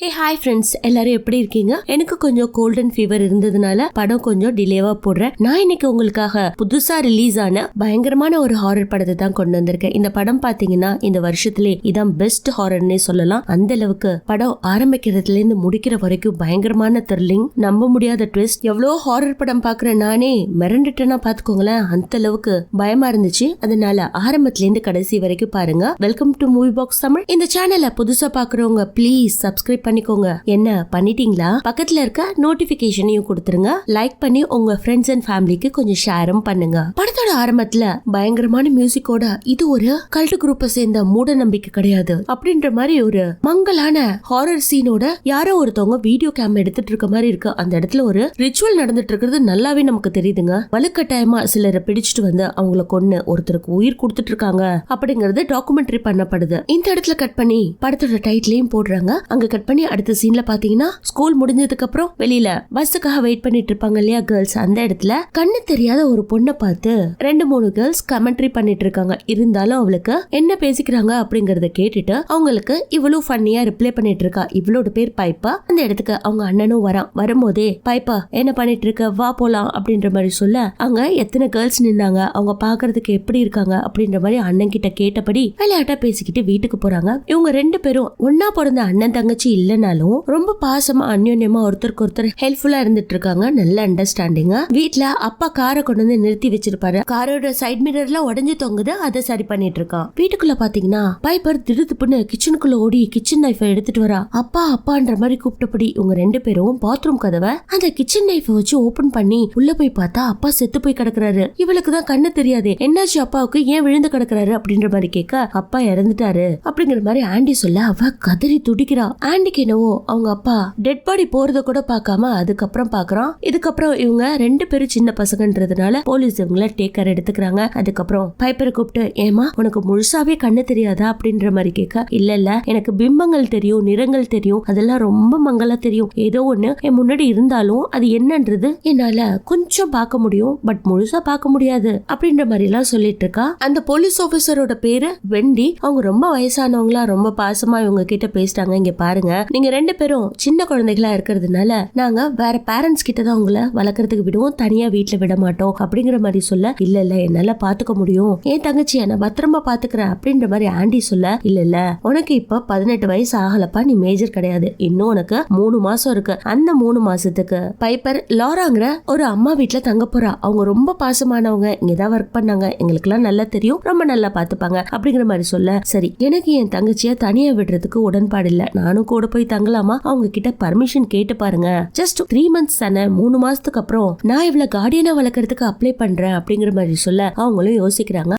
Hey hi friends, எல்லாரும் எப்படி இருக்கீங்க? எனக்கு கொஞ்சம் கோல்ட் அண்ட் ஃபீவர் இருந்ததுனால படம் கொஞ்சம் டிலேவா போடுறேன். நான் இன்னைக்கு உங்களுக்காக புதுசா ரிலீஸ் ஆன பயங்கரமான ஒரு ஹாரர் படத்தை தான் கொண்டு வந்திருக்கேன். இந்த படம் பாத்தீங்கன்னா இந்த வருஷத்திலே இதான் பெஸ்ட் ஹாரர்னே சொல்லலாம். அந்த அளவுக்கு படம் ஆரம்பிக்கிறதுல இருந்து முடிக்கிற வரைக்கும் பயங்கரமான த்ரில்லிங், நம்ப முடியாத ட்விஸ்ட். எவ்வளோ ஹாரர் படம் பாக்குறேன் நானே மிரண்டுட்டேன்னா பாத்துக்கோங்களேன். அந்த அளவுக்கு பயமா இருந்துச்சு. அதனால ஆரம்பத்துல இருந்து கடைசி வரைக்கும் பாருங்க. Welcome to movie box Tamil. இந்த சேனலை புதுசா பாக்குறவங்க ப்ளீஸ் சப்ஸ்கிரைப் பண்ணிக்கோங்க. என்ன பண்ணிட்டீங்களா? பக்கத்துல இருக்க நோட்டிபிகேஷனையும் கொடுத்துருங்க. லைக் பண்ணி உங்க ஃப்ரெண்ட்ஸ் அண்ட் ஃபேமிலிக்கு கொஞ்சம் ஷேரும் பண்ணுங்க. படத்தோட ஆரம்பத்துல பயங்கரமான மியூசிக்கோட இது ஒரு கல்ட் குரூப்பை சேர்ந்த மூட நம்பிக்கை கிடையாது அப்படின்ற மாதிரி ஒரு மங்கலான ஹாரர் சீனோட யாரோ ஒருத்தவங்க வீடியோ கேம் எடுத்துட்டு இருக்க மாதிரி இருக்கு. அந்த இடத்துல ஒரு ரிச்சுவல் நடந்துட்டு இருக்கிறது நல்லாவே நமக்கு தெரியுதுங்க. வலுக்கட்டாயமா சிலரை பிடிச்சிட்டு வந்து அவங்கள கொன்னு ஒருத்தருக்கு உயிர் கொடுத்துட்டு இருக்காங்க அப்படிங்கறது டாக்குமெண்ட்ரி பண்ணப்படுது. இந்த இடத்துல கட் பண்ணி படத்தோட டைட்டிலையும் போடுறாங்க. அங்க கட் பண்ணி அடுத்த சீன்ல பாத்தீங்கன்னா ஸ்கூல் முடிஞ்சதுக்கு அப்புறம் வெளியில பஸ்ஸுக்காக வெயிட் பண்ணிட்டு இருப்பாங்க இல்லையா கேர்ள்ஸ், அந்த இடத்துல கண்ணு தெரியாத ஒரு பொண்ணை பார்த்து 2-3 கேர்ள்ஸ் கமெண்ட்ரி பண்ணிட்டு இருக்காங்க. இருந்தாலும் அவளுக்கு என்ன பேசிக்கிறாங்க அப்படிங்கறத கேட்டுட்டு அவங்களுக்கு இவ்வளவு ஃபன்னியா ரிப்ளை பண்ணிட்டு இருக்கா. இவளோட பேர் பைப்பா. அந்த இடத்துக்கு அவங்க அண்ணனும் வரான். வரும்போதே பைப்பா என்ன பண்ணிட்டு இருக்க, வா போலாம் அப்படின்ற மாதிரி சொல்ல அங்க எத்தனை கேர்ள்ஸ் நின்னாங்க, அவங்க பாக்குறதுக்கு எப்படி இருக்காங்க அப்படின்ற மாதிரி அண்ணன் கிட்ட கேட்டபடி விளையாட்டா பேசிக்கிட்டு வீட்டுக்கு போறாங்க. இவங்க 2 பேரும் ஒன்னா பிறந்த அண்ணன் தங்கச்சி இல்லனாலும் ரொம்ப பாசமா அந்யோன்யமா ஒருத்தருக்கு ஒருத்தர் ஹெல்ப்ஃபுல்லா இருந்துட்டு இருக்காங்க. நல்ல அண்டர்ஸ்டாண்டிங்கா. வீட்ல அப்பா காரை கொண்டு வந்து நிறுத்தி வச்சிருப்பாரு. காரோட சைட் மிரர்ல உடைஞ்சு தொங்குது, அதை சரி பண்ணிட்டு இருக்கான். வீட்டுக்குள்ள பாத்தீங்கன்னா பைப்பர் திடுதுப்புன்னு கிச்சனுக்குள்ள ஓடி கிச்சன் நைஃப எடுத்துட்டு வரா. அப்பா அப்பான்ற மாதிரி கூப்பிட்டபடி இவங்க 2 பேரும் பாத்ரூம் கதவை அந்த கிச்சன் நைஃப வச்சு ஓபன் பண்ணி உள்ள போய் பார்த்தா அப்பா செத்து போய் கிடக்குறாரு. இவளுக்கு தான் கண்ணு தெரியாது. என்னாச்சு அப்பாவுக்கு, ஏன் விழுந்து கிடக்குறாரு அப்படின்ற மாதிரி கேட்க அப்பா இறந்துட்டாரு அப்படிங்கிற மாதிரி ஆண்டி சொல்ல அவ கதறி துடிக்கிறா. ஆண்டிக்கு என்னவோ அவங்க அப்பா டெட் பாடி போறத கூட பார்க்காம அதுக்கப்புறம் பாக்குறான். இதுக்கப்புறம் இவங்க 2 பேரும் சின்ன பசங்கன்றதுனால போலீஸ் இவங்கள டேக் கேர் எடுத்துக்கிறாங்க. அதுக்கப்புறம் பைப்பரை கூப்பிட்டு ஏமா உனக்கு முழுசாவே கண்ணு தெரியாதா அப்படின்ற மாதிரி கேட்க இல்ல எனக்கு பிம்பங்கள் தெரியும், நிறங்கள் தெரியும், அதெல்லாம் ரொம்ப மங்களா தெரியும். ஏதோ ஒண்ணு என் முன்னாடி இருந்தாலும் அது என்னன்றது என்னால கொஞ்சம் பார்க்க முடியும், பட் முழுசா பார்க்க முடியாது அப்படின்ற மாதிரி எல்லாம் சொல்லிட்டு இருக்கா. அந்த போலீஸ் ஆபீசரோட பேரு வெண்டி. அவங்க ரொம்ப வயசானவங்களா ரொம்ப பாசமா இவங்க கிட்ட பேசிட்டாங்க. இங்க பாருங்க, நீங்க 2 பேரும் சின்ன குழந்தைகளா இருக்கிறதுனால நாங்க வேற பேரண்ட்ஸ் கிட்ட தான் உங்களை வளர்க்கறதுக்கு விடுவோம், தனியா வீட்டுல விட மாட்டோம் அப்படிங்கிற மாதிரி சொல்ல இல்ல என்னால பாத்துக்க முடியும், என் தங்கச்சியை நான் பத்திரமா பாத்துக்கிறேன் அப்படின்ற மாதிரி ஆண்டி சொல்ல இல்ல உனக்கு இப்ப 18 வயசு ஆகலப்பா, நீ மேஜர் கிடையாது, இன்னும் உனக்கு 3 மாசம் இருக்கு. அந்த 3 மாசத்துக்கு பைப்பர் லாராங்கிற ஒரு அம்மா வீட்டுல தங்க போறா. அவங்க ரொம்ப பாசமானவங்க, இங்கதான் ஒர்க் பண்ணாங்க, எங்களுக்கு எல்லாம் நல்லா தெரியும், ரொம்ப நல்லா பாத்துப்பாங்க அப்படிங்கிற மாதிரி சொல்ல சரி எனக்கு என் தங்கச்சிய தனியா விடுறதுக்கு உடன்பாடு இல்ல, நானும் கூட போய் தங்கலாமா, அவங்க கிட்ட பர்மிஷன் கேட்டு பாருங்க, ஜஸ்ட் 3 மந்த்ஸ் தானே, 3 மாசத்துக்கு அப்புறம் நான் இவளை கார்டியனா வளர்க்கறதுக்கு அப்ளை பண்றேன் அப்படிங்கிற மாதிரி சொல்ல அவங்களும் யோசிக்கிறாங்க.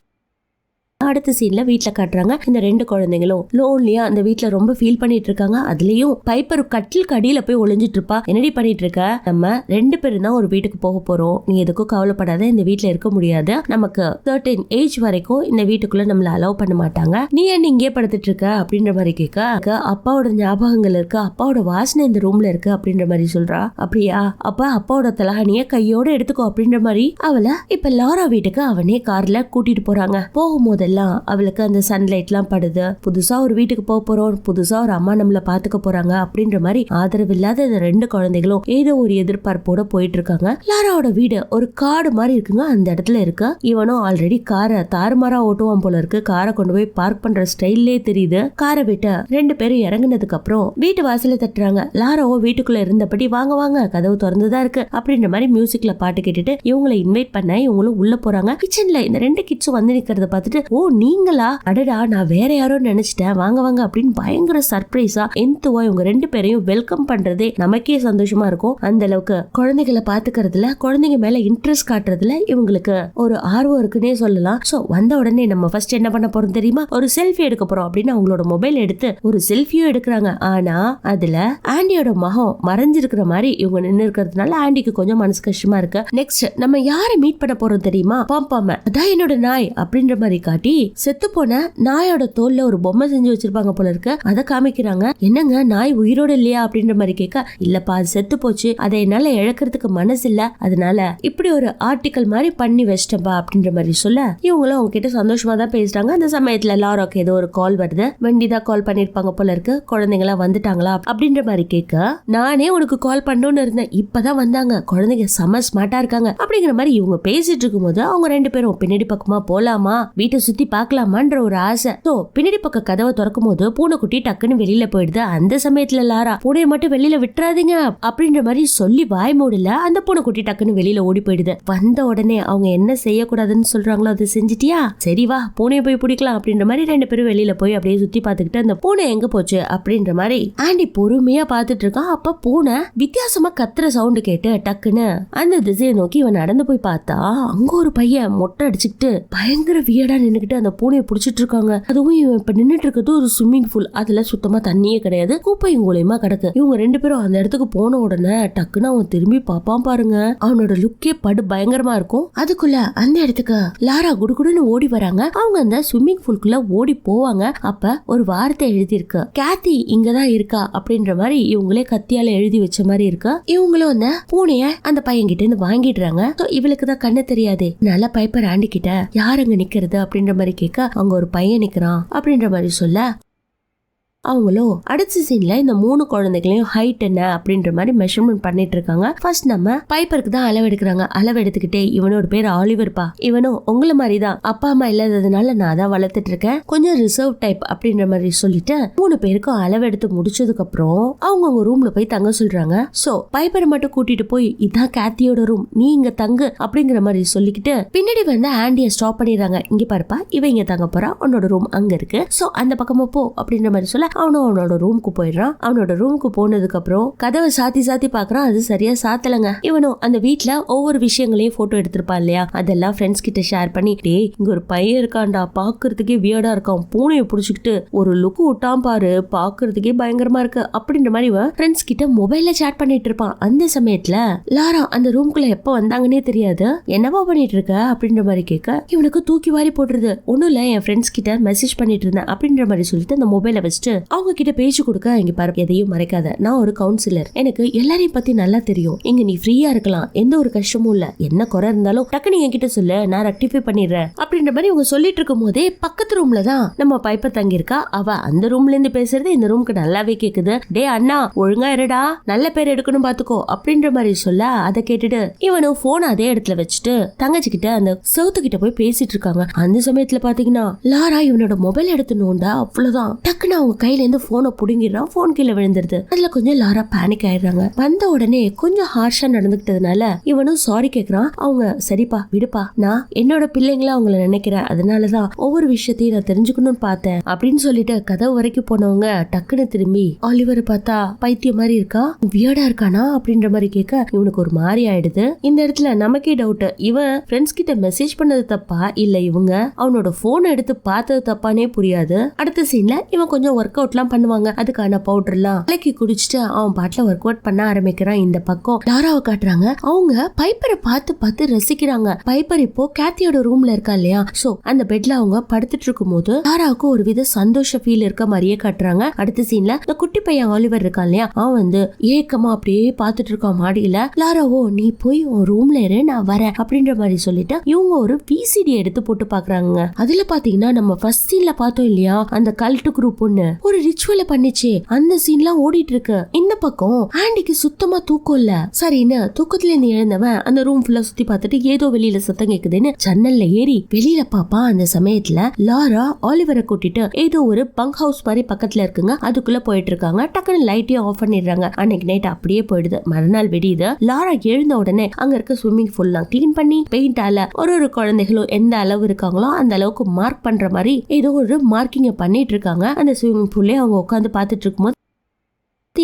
அடுத்த சீன்ல வீட்டுல காட்டுறாங்க. இந்த 2 குழந்தைங்களும் லோன்லியா அந்த வீட்டுல ரொம்ப ஃபீல் பண்ணிட்டு இருக்காங்க. அதுலயும் பைப்பர் கட்டில் கடியில போய் ஒளிஞ்சிட்டு இருப்பா. என்னடி பண்ணிட்டு இருக்க, நம்ம 2 பேரும் தான் ஒரு வீட்டுக்கு போக போறோம், நீ எதுக்கும் கவலைப்படாத, இந்த வீட்டுல இருக்க முடியாது, நமக்கு 13 ஏஜ் வரைக்கும் இந்த வீட்டுக்குள்ள நம்மள அலோவ் பண்ண மாட்டாங்க, நீ என்ன இங்கே படுத்துட்டு இருக்க அப்படின்ற மாதிரி கேட்க அப்பாவோட ஞாபகங்கள் இருக்கு, அப்பாவோட வாசனை இந்த ரூம்ல இருக்கு அப்படின்ற மாதிரி சொல்றா. அப்படியா, அப்ப அப்பாவோட தலகாணிய கையோட எடுத்துக்கோ அப்படின்ற மாதிரி அவளை இப்ப லாரா வீட்டுக்கு அவனே கார்ல கூட்டிட்டு போறாங்க. போகும்போதெல்லாம் அவளுக்கு அந்த சன்லைட் எல்லாம் படுது, புதுசா ஒரு வீட்டுக்கு போக போறோம், புதுசா ஒரு அம்மா நம்மள பாத்துக்க போறாங்க அப்படின்ற மாதிரி ஆதரவு இல்லாத இந்த 2 குழந்தைகளும் ஏதோ ஒரு எதிர்பார்ப்போட போயிட்டு இருக்காங்க. லாராவோட வீடு ஒரு காடு மாதிரி இருக்குங்க, அந்த இடத்துல இருக்கு. இவனும் ஆல்ரெடி காரை தாறுமாறா ஓட்டுவான் போல இருக்கு. காரை கொண்டு போய் பார்க் பண்ற ஸ்டைல்லே தெரியுது. காரை விட்டு 2 பேரும் இறங்குனதுக்கு அப்புறம் வீட்டு வாசல தட்டுறாங்க. லாராவோ வீட்டுக்குள்ள இருந்தபடி வாங்க வாங்க கதவு திறந்துதான் இருக்கு அப்படின்ற மாதிரி மியூசிக்ல பாட்டு கேட்டுட்டு இவங்களை இன்வைட் பண்ண இவங்களும் உள்ள போறாங்க. கிச்சன்ல இந்த 2 கிட்ஸும் வந்து நிக்கிறத பார்த்துட்டு ஓ நீங்களா, அடடா நான் வேற யாரோ நினைச்சிட்டேன், வாங்க வாங்க அப்படின்னு பயங்கர சர்ப்ரைஸா எந்துவா இவங்க 2 பேரையும் வெல்கம் பண்றதே நமக்கே சந்தோஷமா இருக்கும். அந்த அளவுக்கு குழந்தைகளை பாத்துக்கிறதுல, குழந்தைங்க மேல இன்ட்ரெஸ்ட் காட்டுறதுல இவங்களுக்கு ஒரு ஆர்வம் இருக்குன்னே சொல்லலாம். சோ வந்த உடனே நம்ம ஃபர்ஸ்ட் என்ன பண்ண போறோம் தெரியுமா, ஒரு செல்ஃபி எடுக்க போறோம் அப்படின்னு அவங்களோட மொபைல் எடுத்து ஒரு செல்ஃபியும் எடுக்கிறாங்க. ஆனா அதுல ஆண்டியோட மகம் மறைஞ்சிருக்கிற மாதிரி இவங்க நின்று இருக்கிறதுனால ஆண்டிக்கு கொஞ்சம் மனசு கஷ்டமா இருக்கு. நெக்ஸ்ட் நம்ம யாரை மீட் பண்ண போறோம் தெரியுமா, பாம்பாம, அதான் என்னோட நாய் அப்படின்ற மாதிரி காட்டி பூனைக்குட்டி செத்து போன நாயோட தோல்ல ஒரு பொம்மை செஞ்சு வச்சிருப்பாங்க போல இருக்கு. அதை காமிக்கிறாங்க. என்னங்க நாய் உயிரோட இல்லையா அப்படின்ற மாதிரி கேட்க, இல்லப்பா அது செத்து போச்சு, அதை என்னால இழக்கிறதுக்கு மனசு இல்ல, அதனால இப்படி ஒரு ஆர்டிக்கல் மாதிரி பண்ணி வச்சிட்டப்பா அப்படின்ற மாதிரி சொல்ல இவங்களும் அவங்க கிட்ட சந்தோஷமா தான் பேசுறாங்க. அந்த சமயத்துல லாராக்கு ஏதோ ஒரு கால் வருது. வெண்டிதான் கால் பண்ணிருப்பாங்க போல இருக்கு. குழந்தைங்களா வந்துட்டாங்களா அப்படின்ற மாதிரி கேட்க, நானே உனக்கு கால் பண்ணணும்னு இருந்தேன், இப்பதான் வந்தாங்க, குழந்தைங்க செம ஸ்மார்ட்டா இருக்காங்க அப்படிங்கிற மாதிரி இவங்க பேசிட்டு இருக்கும் போது அவங்க ரெண்டு பேரும் பின்னாடி பக்கமா போலாமா, வீட்டை சுத்தி பாக்கலாமான்ற ஒரு ஆசை. சோ பின்னாடி பக்கம் கதவை திறக்கும் போது பூனைக்குட்டி டக்குன்னு வெளியில போயிடுது. அந்த சமயத்துல லாரா பூனையை மட்டும் வெளியில விட்டுறாதீங்க அப்படின்ற மாதிரி சொல்லி வாய் மூடல. அந்த பூனைக்குட்டி டக்குன்னு வெளியில ஓடி போயிடுது. வந்த உடனே அவங்க என்ன செய்யக்கூடாதுன்னு சொல்றாங்களோ அதை செஞ்சிட்டியா, சரி வா பூனையை போய் பிடிக்கலாம் அப்படின்ற மாதிரி ரெண்டு பேரும் வெளியில போய் அப்படியே சுத்தி பாத்துக்கிட்டு அந்த பூனை எங்க போச்சு அப்படின்ற மாதிரி ஆண்டி பொறுமையா பாத்துட்டு இருக்கான். அப்ப பூனை வித்தியாசமா கத்துற சவுண்ட் கேட்டு டக்குன்னு அந்த திசையை நோக்கி இவன் நடந்து போய் பார்த்தா அங்க ஒரு பையன் மொட்டை அடிச்சுக்கிட்டு பயங்கர வியடா நின்னுக்கிட்டு அந்த பூனையை பிடிச்சிட்டு இருக்காங்க. அதுவும் இவன் இப்ப நின்னுட்டு இருக்கிறது ஒரு ஸ்விம்மிங் பூல். அதுல சுத்தமா தண்ணியே கிடையாது, குப்பையும் மூலியமா கிடக்கு. இவங்க ரெண்டு பேரும் அந்த இடத்துக்கு போன உடனே டக்குன்னு அவன் திரும்பி பாப்பான் பாருங்க. அவனோட லுக்கே படு பயங்கரமா இருக்கும். அதுக்குள்ள அந்த இடத்துக்கு லாரா குடுகுடுன்னு ஓடி வராங்க. அவங்க அந்த ஸ்விம்மிங் பூல்குள்ள ஓடி போவாங்க. அப்ப ஒரு வார்த்தை எழுதி இருக்கு, கேத்தி இங்கதான் இருக்கா அப்படின்ற மாதிரி இவங்களே கத்தியால எழுதி வச்ச மாதிரி இருக்கு. இவங்களும் அந்த பூனைய அந்த பையன் கிட்ட இருந்து வாங்கிடுறாங்க. இவளுக்கு தான் கண்ணு தெரியாது. நல்ல பைப்பர் ஆண்டி கிட்ட யார் அங்க நிக்கிறது அப்படின்ற மாதிரி கேட்க, அங்க ஒரு பையன் நிக்கிறான் அப்படின்ற மாதிரி சொல்ல அவங்களும் அடுத்த சீன்ல இந்த 3 குழந்தைகளையும் ஹைட் என்ன அப்படின்ற மாதிரி மெஷர்மெண்ட் பண்ணிட்டு இருக்காங்க. ஃபர்ஸ்ட் நம்ம பைப்பருக்கு தான் அளவு எடுக்கிறாங்க. அளவு எடுத்துக்கிட்டே, இவனோட பேர் ஆலிவர்பா, இவனும் உங்களை மாதிரி தான், அப்பா அம்மா இல்லாததுனால நான் தான் வளர்த்துட்டு இருக்கேன், கொஞ்சம் ரிசர்வ் டைப் அப்படின்ற மாதிரி சொல்லிட்டு 3 பேருக்கும் அளவு எடுத்து முடிச்சதுக்கு அப்புறம் அவங்க ரூம்ல போய் தங்க சொல்றாங்க. சோ பைப்பரை மட்டும் கூட்டிட்டு போய் இதான் கேத்தியோட ரூம், நீ இங்க தங்கு அப்படிங்கிற மாதிரி சொல்லிக்கிட்டு பின்னாடி வந்து ஆண்டிய ஸ்டாப் பண்ணிடுறாங்க. இங்க பாருப்பா, இவன் இங்க தங்க போறா, உன்னோட ரூம் அங்க இருக்கு, சோ அந்த பக்கமா போ அப்படின்ற மாதிரி சொல்ல அவனும் அவனோட ரூமுக்கு போயிடுறான். அவனோட ரூமுக்கு போனதுக்கு அப்புறம் கதவை சாத்தி சாத்தி பாக்குறான். அது சரியா சாத்தலங்க. இவனும் அந்த வீட்டுல ஒவ்வொரு விஷயங்களையும் போட்டோ எடுத்திருப்பான் இல்லையா, அதெல்லாம் ஃப்ரெண்ட்ஸ் கிட்ட ஷேர் பண்ணி, டேய் இங்க ஒரு பையன் இருக்கான்டா, பாக்குறதுக்கே வியர்டா இருக்கான், பூனையை புடிச்சுக்கிட்டு ஒரு லுக்கு விட்டான் பாரு, பாக்குறதுக்கே பயங்கரமா இருக்கு அப்படின்ற மாதிரி ஃப்ரெண்ட்ஸ் கிட்ட மொபைல்ல சேட் பண்ணிட்டு இருப்பான். அந்த சமயத்துல லாரா அந்த ரூம்குள்ள எப்ப வந்தாங்கன்னே தெரியாது. என்னவா பண்ணிட்டு இருக்க அப்படின்ற மாதிரி கேட்க, இவனுக்கு தூக்கி வாரி போட்டுருது. ஒண்ணும் இல்ல, என் ஃப்ரெண்ட்ஸ் கிட்ட மெசேஜ் பண்ணிட்டு இருந்தேன் அப்படின்ற மாதிரி சொல்லிட்டு அந்த மொபைலை வச்சுட்டு அவங்க கிட்ட பேச்சு கொடுக்க, இங்க பாரு எதையும் மறைக்காத, நான் ஒரு கவுன்சிலர், எனக்கு எல்லாரையும் பத்தி நல்லா தெரியும், இங்க நீ ஃப்ரீயா இருக்கலாம், எந்த ஒரு கஷ்டமும் இல்ல, என்ன குறை இருந்தாலும் டக்குனு என்கிட்ட சொல்லு, நான் ரெக்டிஃபை பண்ணிடுறேன் அப்படின்ற மாதிரி இவங்க சொல்லிட்டு இருக்கும் போதே பக்கத்து ரூம்ல தான் நம்ம பைப்பர் தங்கியிருக்கா. அவ அந்த ரூம்ல இருந்து பேசுறது இந்த ரூமுக்கு நல்லாவே கேக்குது. டே அண்ணா ஒழுங்கா இருடா, நல்ல பேர் எடுக்கணும் பாத்துக்கோ அப்படின்ற மாதிரி சொல்ல, அதை கேட்டுட்டு இவனும் போன் அதே இடத்துல வச்சுட்டு தங்கச்சி கிட்ட அந்த சவுத்து கிட்ட போய் பேசிட்டு இருக்காங்க. அந்த சமயத்துல பாத்தீங்கன்னா லாரா இவனோட மொபைல் எடுத்து நோண்டா, அவ்வளவுதான் டக்குன்னு அவங்க கையில இருந்து போனை புடுங்கிடுறான். போன் கீழே விழுந்துருது. அதுல கொஞ்சம் லாரா பேனிக் ஆயிடுறாங்க. வந்த உடனே கொஞ்சம் ஹார்ஷா நடந்துக்கிட்டதுனால இவனும் சாரி கேக்குறான். அவங்க சரிப்பா விடுப்பா, நான் என்னோட பிள்ளைங்களா அவங்கள நினைக்கிறேன், அதனாலதான் ஒவ்வொரு விஷயத்தையும் நான் தெரிஞ்சுக்கணும்னு பார்த்தேன் அப்படின்னு சொல்லிட்டு கதவு வரைக்கும் போனவங்க டக்குன்னு திரும்பி ஆலிவரை பார்த்தா பைத்தியம் மாதிரி இருக்கா, வியர்டா இருக்கானா அப்படின்ற மாதிரி கேட்க இவனுக்கு ஒரு மாதிரி ஆயிடுது. இந்த இடத்துல நமக்கே டவுட், இவன் ஃப்ரெண்ட்ஸ் கிட்ட மெசேஜ் பண்ணது தப்பா இல்ல இவங்க அவனோட போன் எடுத்து பார்த்தது தப்பானே புரியாது. அடுத்த சீன்ல இவன் கொஞ்சம் ஒர்க் அவுட் எல்லாம் பண்ணுவாங்க. அதுக்கான பவுடர் எல்லாம் கலக்கி குடிச்சிட்டு அவன் பாட்டுல ஒர்க் அவுட் பண்ண ஆரம்பிக்கிறான். இந்த பக்கம் லாராவை காட்டுறாங்க. அவங்க பைப்பரை பார்த்து பார்த்து ரசிக்கிறாங்க. பைப்பர் இப்போ கேத்தியோட ரூம்ல இருக்கா இல்லையா, சோ அந்த பெட்ல அவங்க படுத்துட்டு இருக்கும் போது லாராவுக்கு ஒரு வித சந்தோஷ ஃபீல் இருக்க மாதிரியே காட்டுறாங்க. அடுத்த சீன்ல இந்த குட்டி பையன் ஆலிவர் இருக்கான் இல்லையா, அவன் வந்து ஏக்கமா அப்படியே பார்த்துட்டு இருக்கான் மாடியில. லாராவோ நீ போய் உன் ரூம்ல இரு, நான் வரேன் அப்படின்ற மாதிரி சொல்லிட்டு இவங்க ஒரு விசிடி எடுத்து போட்டு பாக்குறாங்க. அதுல பாத்தீங்கன்னா நம்ம ஃபர்ஸ்ட் சீன்ல பார்த்தோம் இல்லையா, அந்த கல்ட் குரூப் ஒண்ணு ஒரு ரிச்சுவலை பண்ணிச்சு, அந்த சீன்லாம் ஓடிட்டு இருக்கு. இந்த பக்கம் ஆண்டிக்கு சுத்தமா தூக்கம் இல்ல. சரின்னு தூக்கத்துல இருந்து எழுந்தவன் அந்த ரூம் ஃபுல்லா சுத்தி பார்த்துட்டு ஏதோ வெளியில சத்தம் கேக்குதுன்னு ஜன்னல்ல ஏறி வெளியில பாப்பா. அந்த சமயத்துல லாரா ஆலிவரை கூட்டிட்டு ஏதோ ஒரு பங்க் ஹவுஸ் மாதிரி பக்கத்துல இருக்குங்க, அதுக்குள்ள போயிட்டு இருக்காங்க. டக்குனு லைட்டையும் ஆஃப் பண்ணிடுறாங்க. அன்னைக்கு நைட் அப்படியே போயிடுது. மறுநாள் வெடியுது. லாரா எழுந்த உடனே அங்க இருக்க ஸ்விம்மிங் பூல்லாம் கிளீன் பண்ணி பெயிண்டால ஒரு குழந்தைகளும் எந்த அளவு இருக்காங்களோ அந்த அளவுக்கு மார்க் பண்ற மாதிரி ஏதோ ஒரு மார்க்கிங்க பண்ணிட்டு இருக்காங்க. அந்த ஸ்விம்மிங் பூல்லே அவங்க உட்காந்து பார்த்துட்டு இருக்கும்போது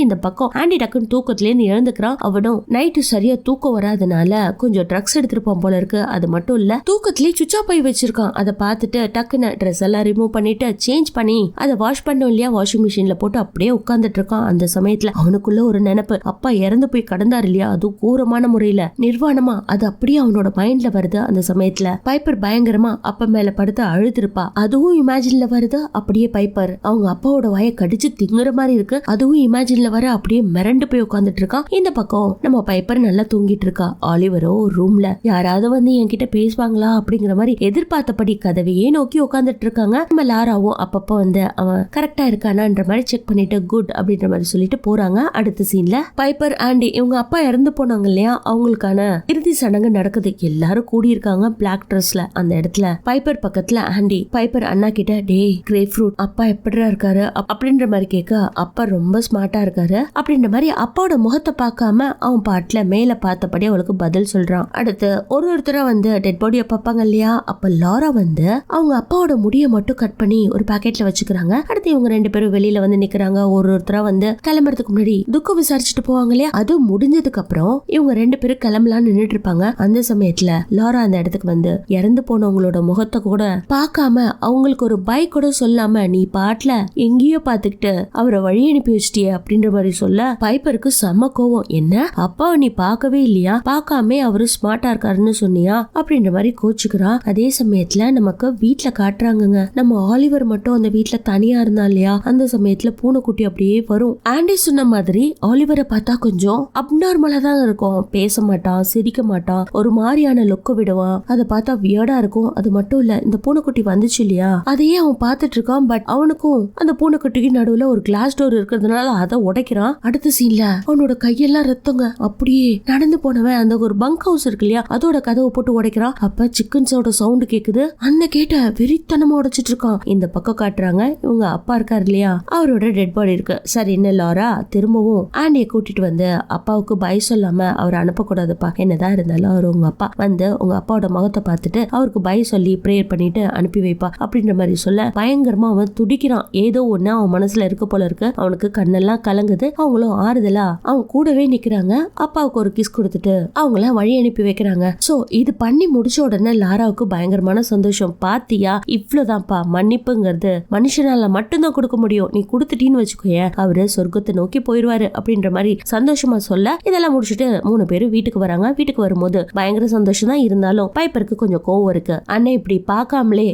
இந்த பக்கம் ஆண்டி டக்குன்னு தூக்கத்துல இருந்து எழுந்துக்கிறான். அவனும் நைட்டு சரியா தூக்கம் வராதனால கொஞ்சம் ட்ரக்ஸ் எடுத்திருப்பான் போல இருக்கு. அது மட்டும் இல்ல தூக்கத்திலே சுச்சா போய் வச்சிருக்கான். அதை பார்த்துட்டு டக்குன்னு ட்ரெஸ் எல்லாம் ரிமூவ் பண்ணிட்டு சேஞ்ச் பண்ணி அதை வாஷ் பண்ணோம் இல்லையா, வாஷிங் மிஷின்ல போட்டு அப்படியே உட்கார்ந்துட்டு இருக்கான். அந்த சமயத்துல அவனுக்குள்ள ஒரு நினைப்பு, அப்பா இறந்து போய் கடந்தாரு இல்லையா, அதுவும் கூரமான முறையில நிர்வாணமா, அது அப்படியே அவனோட மைண்ட்ல வருது. அந்த சமயத்துல பைப்பர் பயங்கரமா அப்பா மேல படுத்து அழுதுருப்பா, அதுவும் இமேஜின்ல வருது. அப்படியே பைப்பர் அவங்க அப்பாவோட வாயை கடிச்சு திங்குற மாதிரி இருக்கு, அதுவும் இமேஜின்ல வர அப்படியே மிரண்டு போய் உட்கார்ந்துட்டு இருக்கான். இந்த பக்கம் நம்ம பைப்பர் நல்லா தூங்கிட்டு இருக்கா. ஆலிவரோ ஒரு ரூம்ல யாராவது வந்து என்கிட்ட பேசுவாங்களா அப்படிங்கிற மாதிரி எதிர்பார்த்தபடி கதவையே நோக்கி உட்கார்ந்துட்டு இருக்காங்க. நம்ம லாராவும் அப்பப்ப வந்து அவன் கரெக்டா இருக்கானான்ற மாதிரி செக் பண்ணிட்டு குட் அப்படின்ற மாதிரி சொல்லிட்டு போறாங்க. அடுத்த சீன்ல பைப்பர் ஆண்டி இவங்க அப்பா இறந்து போனாங்க இல்லையா, அவங்களுக்கான இறுதி சடங்கு நடக்குது. எல்லாரும் கூடி இருக்காங்க பிளாக் ட்ரெஸ்ல. அந்த இடத்துல பைப்பர் பக்கத்துல ஆண்டி பைப்பர் அண்ணா கிட்ட டேய் கிரேப் ஃப்ரூட் அப்பா எப்படிடா இருக்காரு அப்படின்ற மாதிரி கேட்க, அப்பா ரொம்ப ஸ்மார்ட்டா இருக்காரு அப்படின்ற மாதிரி அப்பாவோட முகத்தை பார்க்காம அவன் பாட்டுல மேல பார்த்தபடி அவளுக்கு பதில் சொல்றான். அடுத்து ஒருத்தரா வந்து டெட் பாடியை பார்ப்பாங்க இல்லையா, அப்ப லாரா வந்து அவங்க அப்பாவோட முடியை மட்டும் கட் பண்ணி ஒரு பாக்கெட்ல வச்சுக்கிறாங்க. அடுத்து இவங்க ரெண்டு பேரும் வெளியில வந்து நிக்கிறாங்க. ஒருத்தரா வந்து கிளம்புறதுக்கு முன்னாடி துக்கம் விசாரிச்சுட்டு போவாங்க இல்லையா, அது முடிஞ்சதுக்கு அப்புறம் இவங்க ரெண்டு பேரும் கிளம்பலாம் நின்றுட்டு இருப்பாங்க. அந்த சமயத்துல லாரா அந்த இடத்துக்கு வந்து இறந்து போனவங்களோட முகத்தை கூட பார்க்காம அவங்களுக்கு ஒரு பை கூட சொல்லாம நீ பாட்டுல எங்கேயோ பாத்துக்கிட்டு அவரை வழி அனுப்பி வச்சிட்டிய அப்படின்ற மாதிரி சொல்ல பைப்பருக்கு செம்ம கோவம். என்ன அப்பாவை நீ பார்க்கவே இல்லையா, பார்க்காம அவரு ஸ்மார்ட்டா இருக்காருன்னு சொன்னியா அப்படின்ற மாதிரி கோச்சுக்கிறான். அதே சமயத்துல நமக்கு வீட்டுல காட்டுறாங்க நம்ம ஆலிவர் மட்டும் அந்த வீட்டுல தனியா இருந்தா இல்லையா, அந்த சமயத்துல பூனைக்குட்டி அப்படியே வரும். ஆண்டி சொன்ன மாதிரி ஆலிவரை பார்த்தா கொஞ்சம் அப்நார்மலா தான் இருக்கும், பேச மாட்டான், சிரிக்க மாட்டான், ஒரு மாதிரியான லுக்க விடுவான். அதை பார்த்தா வியர்டா இருக்கும். அது மட்டும் இல்ல இந்த பூனைக்குட்டி வந்துச்சு இல்லையா, அதையே அவன் பார்த்துட்டு இருக்கான். பட் அவனுக்கும் அந்த பூனைக்குட்டிக்கு நடுவுல ஒரு கிளாஸ் டோர் இருக்கிறதுனால அதை உடைக்கிறான். அடுத்த சீன்ல அவனோட கையெல்லாம் ரத்தங்க, அப்படியே நடந்து போனவன் அந்த ஒரு பங்க் ஹவுஸ் இருக்கு இல்லையா அதோட கதவை போட்டு உடைக்கிறான். அப்ப சிக்கன்ஸோட சவுண்ட் கேக்குது. அந்த கேட்ட வெறித்தனமா உடைச்சிட்டு இருக்கான். இந்த பக்கம் காட்டுறாங்க இவங்க அப்பா இருக்காரு இல்லையா, அவரோட டெட் பாடி இருக்கு. சரி என்ன லாரா திரும்பவும் ஆண்டியை கூட்டிட்டு வந்து அப்பாவுக்கு பை சொல்லாம அவர் அனுப்பக்கூடாதுப்பா, என்னதான் இருந்தாலும் அவர் உங்க அப்பா வந்து உங்க அப்பாவோட முகத்தை பார்த்துட்டு அவருக்கு பை சொல்லி பிரேயர் பண்ணிட்டு அனுப்பி வைப்பா அப்படின்ற மாதிரி சொல்ல பயங்கரமா அவன் துடிக்கிறான். ஏதோ ஒண்ணு அவன் மனசுல இருக்க போல இருக்கு. அவனுக்கு கண்ணெல்லாம் கலங்குது. அவங்களும் ஆறுதலா அவன் கூடவே நிக்கிறாங்க. அப்பாவுக்கு ஒரு கிஸ் கொடுத்துட்டு அவங்கள வழி அனுப்பி வைக்கிறாங்க. சோ இது பண்ணி முடிச்ச உடனே லாராவுக்கு பயங்கரமான சந்தோஷம். பாத்தியா இவ்வளவுதான்ப்பா, மன்னிப்புங்கிறது மனுஷனால மட்டும்தான் கொடுக்க முடியும், நீ கொடுத்துட்டீன்னு வச்சுக்கோய அவரு சொர்க்கத்தை நோக்கி போயிருவாரு அப்படின்ற மாதிரி சந்தோஷமா சொல்ல இதெல்லாம் முடிச்சுட்டு 3 பேரும் வீட்டுக்கு வராங்க. வீட்டுக்கு வரும்போது பயங்கர சந்தோஷம் தான் இருந்தாலும் பைப்பருக்கு கொஞ்சம் கோவம் இருக்கு. அண்ணன் இப்படி பார்க்காமலே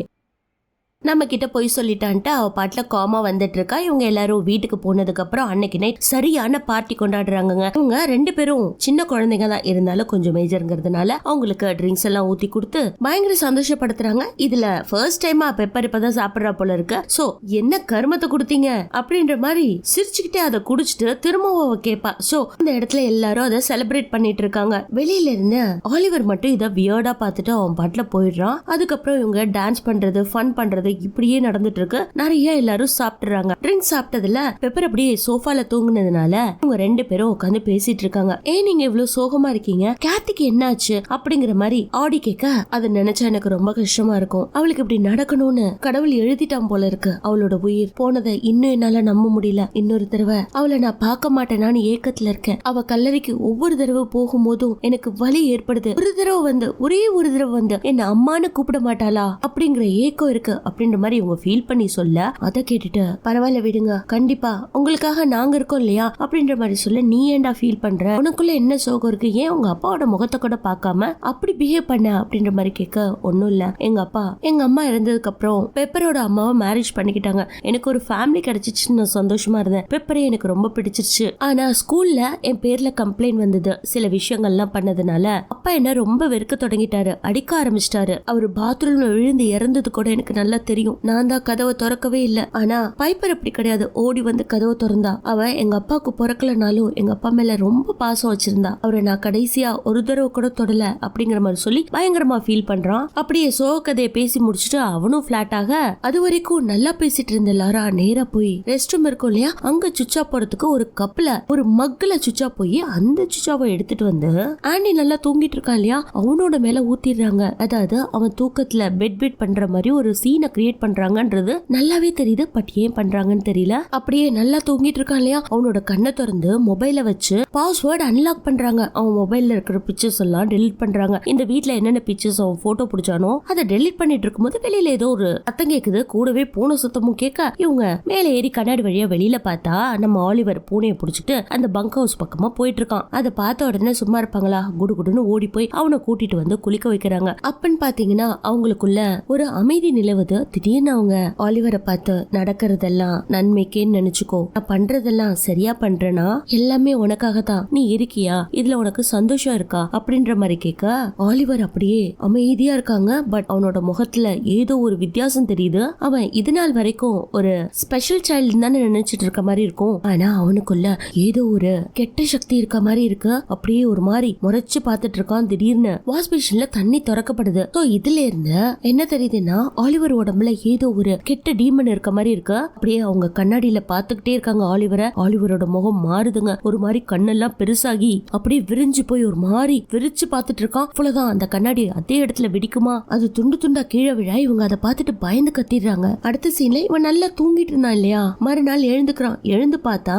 நம்ம கிட்ட போய் சொல்லிட்டான்ட்டு அவ பாட்டுல காமா வந்துட்டு இருக்கா. இவங்க எல்லாரும் வீட்டுக்கு போனதுக்கு அப்புறம் அன்னைக்கு நைட் சரியான பார்ட்டி கொண்டாடுறாங்க. இவங்க 2 பேரும் சின்ன குழந்தைங்க தான் இருந்தாலும் கொஞ்சம் மேஜர்ங்கிறதுனால அவங்களுக்கு ட்ரிங்க்ஸ் எல்லாம் ஊத்தி கொடுத்து பயங்கர சந்தோஷப்படுத்துறாங்க. இதுல ஃபர்ஸ்ட் டைமா பெப்பர் இப்பதான் சாப்பிடுறா போல இருக்கு. சோ என்ன கருமத்தை கொடுத்தீங்க அப்படின்ற மாதிரி சிரிச்சுக்கிட்டே அதை குடிச்சிட்டு திரும்பவும் கேப்பா. சோ இந்த இடத்துல எல்லாரும் அதை செலிப்ரேட் பண்ணிட்டு இருக்காங்க. வெளியில இருந்து ஆலிவர் மட்டும் இதை வியர்டா பார்த்துட்டு அவன் பாட்டுல போயிடுறான். அதுக்கப்புறம் இவங்க டான்ஸ் பண்றது ஃபன் பண்றது இப்படியே நடந்துட்டு இருக்கு. நிறைய எல்லாரும் சாப்பிட்டுறாங்க. ட்ரிங்க் சாப்பிட்டதுல பெப்பர் அப்படியே சோஃபால தூங்குனதுனால இவங்க 2 பேரும் உட்காந்து பேசிட்டு இருக்காங்க. ஏன் நீங்க இவ்வளவு சோகமா இருக்கீங்க, கேத்திக்கு என்னாச்சு அப்படிங்கிற மாதிரி ஆடி கேட்க அதை நினைச்சா எனக்கு ரொம்ப கஷ்டமா இருக்கும். அவளுக்கு இப்படி நடக்கணும்னு கடவுள் எழுதிட்டான் போல இருக்கு. அவளோட உயிர் போனதை இன்னும் என்னால நம்ப முடியல. இன்னொரு தடவை அவளை நான் பார்க்க மாட்டேனான்னு ஏக்கத்துல இருக்கேன். அவ கல்லறைக்கு ஒவ்வொரு தடவை போகும்போதும் எனக்கு வலி ஏற்படுது. ஒரே ஒரு தடவை வந்து என்ன அம்மான்னு கூப்பிட மாட்டாளா அப்படிங்கிற ஏக்கம் இருக்கு அப்படின்ற மாதிரி இவங்க ஃபீல் பண்ணி சொல்ல அதை கேட்டுட்டு பரவாயில்ல விடுங்க, கண்டிப்பா உங்களுக்காக நாங்க இருக்கோம் இல்லையா அப்படின்ற மாதிரி சொல்ல நீ ஏன்டா ஃபீல் பண்ற, உனக்குள்ள என்ன சோகம் இருக்கு, ஏன் உங்க அப்பாவோட முகத்தை கூட பார்க்காம அப்படி பிஹேவ் பண்ண அப்படின்ற மாதிரி கேட்க ஒன்னும் இல்ல, எங்க அம்மா இறந்ததுக்கு அப்புறம் பெப்பரோட அம்மாவை மேரேஜ் பண்ணிக்கிட்டாங்க. எனக்கு ஒரு ஃபேமிலி கிடைச்சிச்சு, நான் சந்தோஷமா இருந்தேன். பெப்பரே எனக்கு ரொம்ப பிடிச்சிருச்சு. ஆனா ஸ்கூல்ல என் பேர்ல கம்ப்ளைண்ட் வந்தது. சில விஷயங்கள்லாம் பண்ணதுனால அப்பா என்ன ரொம்ப வெறுக்க தொடங்கிட்டாரு, அடிக்க ஆரம்பிச்சிட்டாரு. அவர் பாத்ரூம்ல விழுந்து இறந்தது கூட எனக்கு நல்லா தெரியும். நான் தான் கதவை திறக்கவே இல்ல. ஆனா பைப்பர் அப்படி கிடையாது, ஓடி வந்து கதவை திறந்தா. அவ எங்க அப்பாவுக்கு பிறக்கலனாலும் எங்க அப்பா மேல ரொம்ப பாசம் வச்சிருந்தா. அவரை நான் கடைசியா ஒரு தடவை கூட தொடல அப்படிங்கிற மாதிரி சொல்லி பயங்கரமா ஃபீல் பண்றான். அப்படியே சோக கதையை பேசி முடிச்சுட்டு அவனும் பிளாட் ஆக அது வரைக்கும் நல்லா பேசிட்டு இருந்த லாரா நேரா போய் ரெஸ்ட் ரூம் இருக்கும் இல்லையா அங்க சுச்சா போறதுக்கு ஒரு கப்ல ஒரு மக்ல சுச்சா போய் அந்த சுச்சாவை எடுத்துட்டு வந்து ஆண்டி நல்லா தூங்கிட்டு இருக்கான் இல்லையா அவனோட மேல ஊத்திடுறாங்க. அதாவது அவன் தூக்கத்துல பெட் பண்ற மாதிரி ஒரு சீனை கிரியேட் பண்றாங்கன்றது நல்லாவே தெரியுது. பட் ஏன் பண்றாங்கன்னு தெரியல. அப்படியே நல்லா தூங்கிட்டு இருக்கான் இல்லையா, அவனோட கண்ணை திறந்து மொபைலை வச்சு பாஸ்வேர்டு அன்லாக் பண்றாங்க. அவன் மொபைல்ல இருக்கிற பிக்சர்ஸ் எல்லாம் டெலீட் பண்றாங்க. இந்த வீட்ல என்னென்ன பிக்சர்ஸ் அவன் போட்டோ பிடிச்சானோ அதை டெலீட் பண்ணிட்டு இருக்கும்போது வெளியில ஏதோ ஒரு சத்தம் கேக்குது. கூடவே பூனை சத்தமும் கேட்க இவங்க மேல ஏறி கண்ணாடி வழியா வெளியில பார்த்தா நம்ம ஆலிவர் பூனையை பிடிச்சிட்டு அந்த பங்க் ஹவுஸ் பக்கமா போயிட்டு இருக்கான். அதை பார்த்த உடனே சும்மா இருப்பாங்களா, குடுகுடுன்னு ஓடி போய் அவனை கூட்டிட்டு வந்து குளிக்க வைக்கிறாங்க. அப்பன்னு பாத்தீங்கன்னா அவங்களுக்குள்ள ஒரு அமைதி நிலவுது. திடீர்னு அவங்க ஆலிவரை பார்த்து நடக்கிறதெல்லாம் நன்மைக்கேன்னு நினைச்சுக்கோ, நான் பண்றதெல்லாம் சரியா பண்றேனா, எல்லாமே உனக்காக தான், நீ இருக்கியா, இதுல உனக்கு சந்தோஷம் இருக்கா அப்படின்ற மாதிரி கேட்க ஆலிவர் அப்படியே அமைதியா இருக்காங்க. பட் அவனோட முகத்துல ஏதோ ஒரு வித்தியாசம் தெரியுது. அவன் இது நாள் வரைக்கும் ஒரு ஸ்பெஷல் சைல்டு தானே நினைச்சிட்டு இருக்க மாதிரி இருக்கும். ஆனா அவனுக்குள்ள ஏதோ ஒரு கெட்ட சக்தி இருக்க மாதிரி இருக்கு. அப்படியே ஒரு மாதிரி முறைச்சு பாத்துட்டு இருக்கான். திடீர்னு வாஷ் பேஷன்ல தண்ணி திறக்கப்படுது. சோ இதுல இருந்து என்ன தெரியுதுன்னா ஆலிவர் உடம்புல ஏதோ ஒரு கெட்ட டீமன் இருக்க மாதிரி இருக்கு. அப்படியே அவங்க கண்ணாடியில பாத்துக்கிட்டே இருக்காங்க ஆலிவரை. ஆலிவரோட முகம் மாறுதுங்க. ஒரு மாதிரி கண்ணெல்லாம் பெருசாகி அப்படியே விரிஞ்சு போய் ஒரு மாதிரி விரிச்சு பாத்துட்டு இருக்கான். அவ்வளவுதான், அந்த கண்ணாடி அதே இடத்துல வெடிக்குமா, அது துண்டு துண்டா கீழே விழா. இவங்க அதை பார்த்துட்டு பயந்து கத்திடுறாங்க. அடுத்த சீன்ல இவன் நல்லா தூங்கிட்டு இருந்தான் இல்லையா, மறுநாள் எழுந்துக்கிறான். எழுந்து பார்த்தா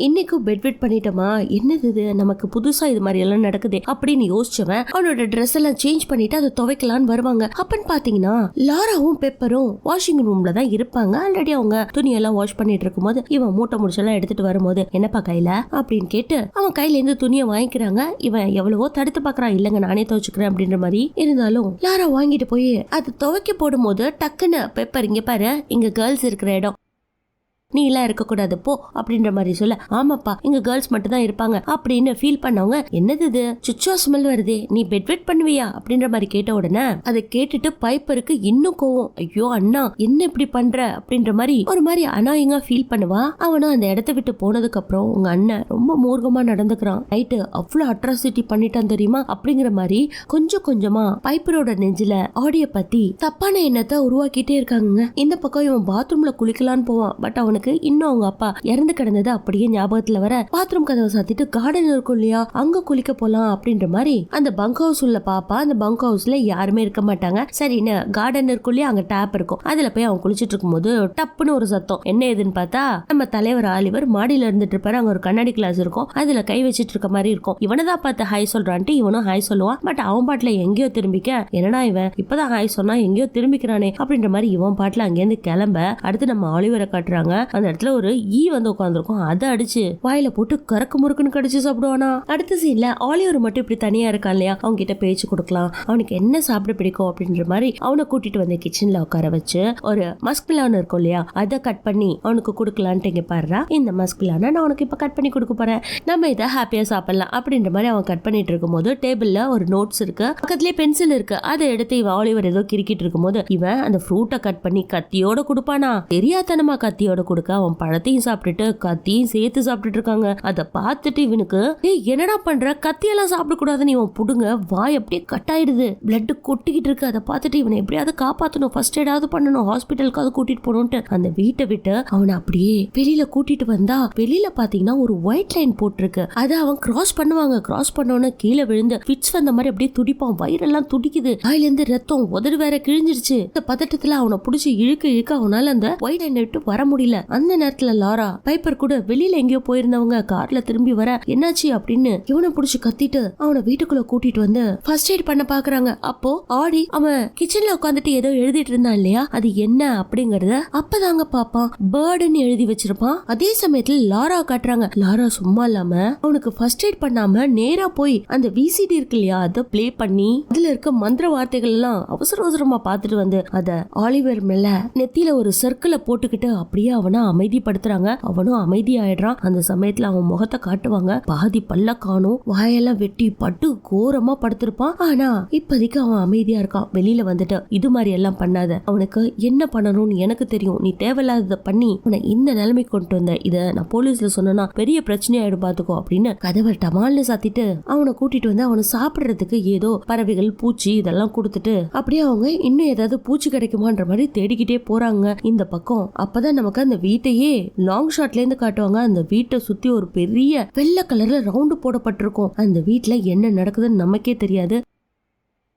இன்னைக்கும் பெட் வெட் பண்ணிட்டோமா, என்னது இது, நமக்கு புதுசா இது மாதிரி எல்லாம் நடக்குது அப்படின்னு யோசிச்சவன் அவனோட ட்ரெஸ் எல்லாம் சேஞ்ச் பண்ணிட்டு அதை துவைக்கலான்னு வருவாங்க. அப்பன்னு பாத்தீங்கன்னா லாராவும் பெப்பரும் வாஷிங் ரூம்ல தான் இருப்பாங்க. ஆல்ரெடி அவங்க துணியெல்லாம் வாஷ் பண்ணிட்டு இருக்கும்போது இவன் மூட்டை முடிச்செல்லாம் எடுத்துட்டு வரும்போது என்னப்பா கையில அப்படின்னு கேட்டு அவன் கையில இருந்து துணியை வாங்கிக்கிறாங்க. இவன் எவ்வளவோ தடுத்து பாக்குறான், இல்லங்க நானே துவைச்சுக்கிறேன் அப்படின்ற மாதிரி. இருந்தாலும் லாரா வாங்கிட்டு போய் அது துவைக்க போடும் போது டக்குன்னு பெப்பர், இங்க பாரு, இங்க கேர்ள்ஸ் இருக்கிற இடம், நீ எல்லாம் இருக்க கூடாது போ அப்படின்ற மாதிரி சொல்ல, ஆமாப்பா இங்க கேர்ள்ஸ் மட்டும் தான் இருப்பாங்க அப்படின்னு ஃபீல் பண்ணவங்க, என்னது இது சுச்சா ஸ்மெல் வருதே, நீ பெட் வெட் பண்ணுவியா அப்படின்ற மாதிரி கேட்ட உடனே அதை கேட்டுட்டு பைப்பருக்கு இன்னும் கோவம், ஐயோ அண்ணா என்ன இப்படி பண்ற அப்படின்ற மாதிரி ஒரு மாதிரி அனாயிங்கா ஃபீல் பண்ணுவா. அவனும் அந்த இடத்த விட்டு போனதுக்கு அப்புறம் உங்க அண்ணன் ரொம்ப மூர்க்கமா நடந்துக்கிறான், நைட்டு அவ்வளவு அட்ராசிட்டி பண்ணிட்டான் தெரியுமா அப்படிங்கிற மாதிரி கொஞ்சம் கொஞ்சமா பைப்பரோட நெஞ்சில ஆடிய பத்தி தப்பான எண்ணத்தை உருவாக்கிட்டே இருக்காங்க. இந்த பக்கம் இவன் பாத்ரூம்ல குளிக்கலான்னு போவான். பட் அவனுக்கு இன்னும் அவங்க அப்பா இறந்து கிடந்தது அப்படியே ஞாபகத்துல வர பாத்ரூம் கதவை சாத்திட்டு கார்டன் இருக்கும் இல்லையா, அங்க குளிக்க போலாம் அப்படின்ற மாதிரி அந்த பங்க் ஹவுஸ் உள்ள பாப்பா. அந்த பங்க் ஹவுஸ்ல யாருமே இருக்க மாட்டாங்க. சரின்னு கார்டன் இருக்கும் இல்லையா, அங்க டேப் இருக்கும். அதுல போய் அவன் குளிச்சிட்டு இருக்கும் போது டப்புன்னு ஒரு சத்தம். என்ன ஏதுன்னு பார்த்தா நம்ம தலைவர் ஆலிவர் மாடியில இருந்துட்டு இருப்பாரு. அங்க ஒரு கண்ணாடி கிளாஸ் இருக்கும், அதுல கை வச்சிட்டு இருக்க மாதிரி இருக்கும். இவனதான் பார்த்து ஹாய் சொல்றான்ட்டு இவனும் ஹாய் சொல்லுவான். பட் அவன் பாட்டுல எங்கேயோ திரும்பிக்க, என்னடா இவன் இப்பதான் ஹாய் சொன்னா எங்கேயோ திரும்பிக்கிறானே அப்படின்ற மாதிரி இவன் பாட்டுல அங்கேருந்து கிளம்ப. அடுத்து நம்ம ஆலிவரை காட்டுறாங்க. அந்த இடத்துல ஒரு ஈ வந்து உட்காந்துருக்கும். அதை அடிச்சு வாயில போட்டு கறக்கு முறுக்குன்னு கடிச்சு சாப்பிடுவானா. அடுத்த சீன்ல ஆலிவர் மட்டும் இப்படி தனியா இருக்கான் இல்லையா, அவங்க கிட்ட பேச்சு கொடுக்கலாம், அவனுக்கு என்ன சாப்பிட பிடிக்கும் அப்படின்ற மாதிரி அவனை கூட்டிட்டு வந்து கிச்சன்ல உட்கார வச்சு ஒரு மஸ்க் மிலான் இருக்கும் இல்லையா, அதை கட் பண்ணி அவனுக்கு கொடுக்கலான்ட்டு இங்க பாருடா, இந்த மஸ்க் மிலான நான் உனக்கு இப்ப கட் பண்ணி கொடுக்க போறேன், நம்ம இதை ஹாப்பியா சாப்பிடலாம் அப்படின்ற மாதிரி அவன் கட் பண்ணிட்டு இருக்கும் போது டேபிள்ல ஒரு நோட்ஸ் இருக்கு, பக்கத்துலயே பென்சில் இருக்கு. அதை எடுத்து இவன் ஆலிவர் ஏதோ கிரிக்கிட்டு இருக்கும் போது இவன் அந்த ஃப்ரூட்டை கட் பண்ணி கத்தியோட கொடுப்பானா. தெரியாதனமா கத்தியோட கொடுக்க அவன் பழத்தையும் சாப்பிட்டுட்டு கத்தியும் சேர்த்து சாப்பிட்டுட்டு இருக்காங்க. அதை பார்த்துட்டு இவனுக்கு என்னடா பண்ற, கத்தியெல்லாம் சாப்பிட கூடாதுன்னு இவன் புடுங்க வாய் அப்படியே கட் ஆயிடுது, பிளட் கொட்டிக்கிட்டு இருக்கு. அதை பார்த்துட்டு இவனை எப்படியாவது காப்பாத்தணும், ஃபர்ஸ்ட் எய்டாவது பண்ணணும், ஹாஸ்பிட்டலுக்காவது கூட்டிட்டு போகணும்ட்டு அந்த வீட்டை விட்டு அவனை அப்படியே வெளியில கூட்டிட்டு வந்தா வெளியில பாத்தீங்கன்னா ஒரு ஒயிட் லைன் போட்டிருக்கு. அதை அவன் கிராஸ் பண்ணுவாங்க. கிராஸ் பண்ணோன்னு கீழே விழுந்து ஃபிட்ஸ் வந்த மாதிரி அப்படியே துடிப்பான். வயிறெல்லாம் துடிக்குது, வாயில இருந்து ரத்தம், உதடு வேற கிழிஞ்சிருச்சு. இந்த பதட்டத்துல அவனை புடிச்சு இழுக்க இழுக்க அவனால அந்த ஒயிட் லைன் விட்டு வர முடியல. அந்த நேரத்துல லாரா பைப்பர் கூட வெளியில எங்கேயோ போயிருந்தவங்க கார்ல திரும்பி வர என்னாச்சு அப்படின்னு இவனை புடிச்சு கத்திட்டு அவனை வீட்டுக்குள்ள கூட்டிட்டு வந்து ஃபர்ஸ்ட் எய்ட் பண்ண பாக்குறாங்க. அப்போ ஆடி அவன் கிச்சன்ல உட்காந்துட்டு ஏதோ எழுதிட்டு இருந்தான் இல்லையா, அது என்ன அப்படிங்கறத அப்பதாங்க பாப்பான். பேர்டுன்னு எழுதி வச்சிருப்பான். அதே சமயத்துல லாரா காட்டுறாங்க. லாரா சும்மா இல்லாம அவனுக்கு ஃபர்ஸ்ட் எய்ட் பண்ணாம நேரா போய் அந்த விசிடி இருக்கு இல்லையா, அதை பிளே பண்ணி அதுல இருக்க மந்திர வார்த்தைகள் எல்லாம் அவசர அவசரமா பாத்துட்டு வந்து அத ஆலிவர் மேல நெத்தியில ஒரு சர்க்கிளை போட்டுக்கிட்டு அப்படியே அவனை அமைதிப்படுத்துறாங்க. அவனும் அமைதி ஆயிடுறான். அந்த சமயத்துல அவன் முகத்தை காட்டுவாங்க. பாதி பல்ல காணும், வாயெல்லாம் வெட்டி பட்டு கோரமா படுத்திருப்பான். ஆனா இப்போதைக்கு அவன் அமைதியா இருக்கான். வெளியில வந்துட்டு இது மாதிரி எல்லாம் பண்ணாத, அவனுக்கு என்ன பண்ணணும்னு எனக்கு தெரியும், நீ தேவையில்லாததை பண்ணி அவனை இந்த நிலைமைக்கு கொண்டு வந்த, இத நான் போலீஸ்ல சொன்னா பெரிய பிரச்சனை ஆயிடும் பாத்துக்கோ அப்படின்னு கதவை டமால்னு சாத்திட்டு அவனை கூட்டிட்டு வந்து அவனை சாப்பிடுறதுக்கு ஏதோ பறவைகள் பூச்சி இதெல்லாம் கொடுத்துட்டு அப்படியே அவங்க இன்னும் ஏதாவது பூச்சி கிடைக்குமான்ற மாதிரி தேடிக்கிட்டே போறாங்க இந்த பக்கம். அப்பதான் நமக்கு அந்த வீட்டையே லாங் ஷாட்ல இருந்து காட்டுவாங்க. அந்த வீட்டை சுத்தி ஒரு பெரிய வெள்ளை கலர்ல ரவுண்டு போடப்பட்டிருக்கும். அந்த வீட்டுல என்ன நடக்குதுன்னு நமக்கே தெரியாது.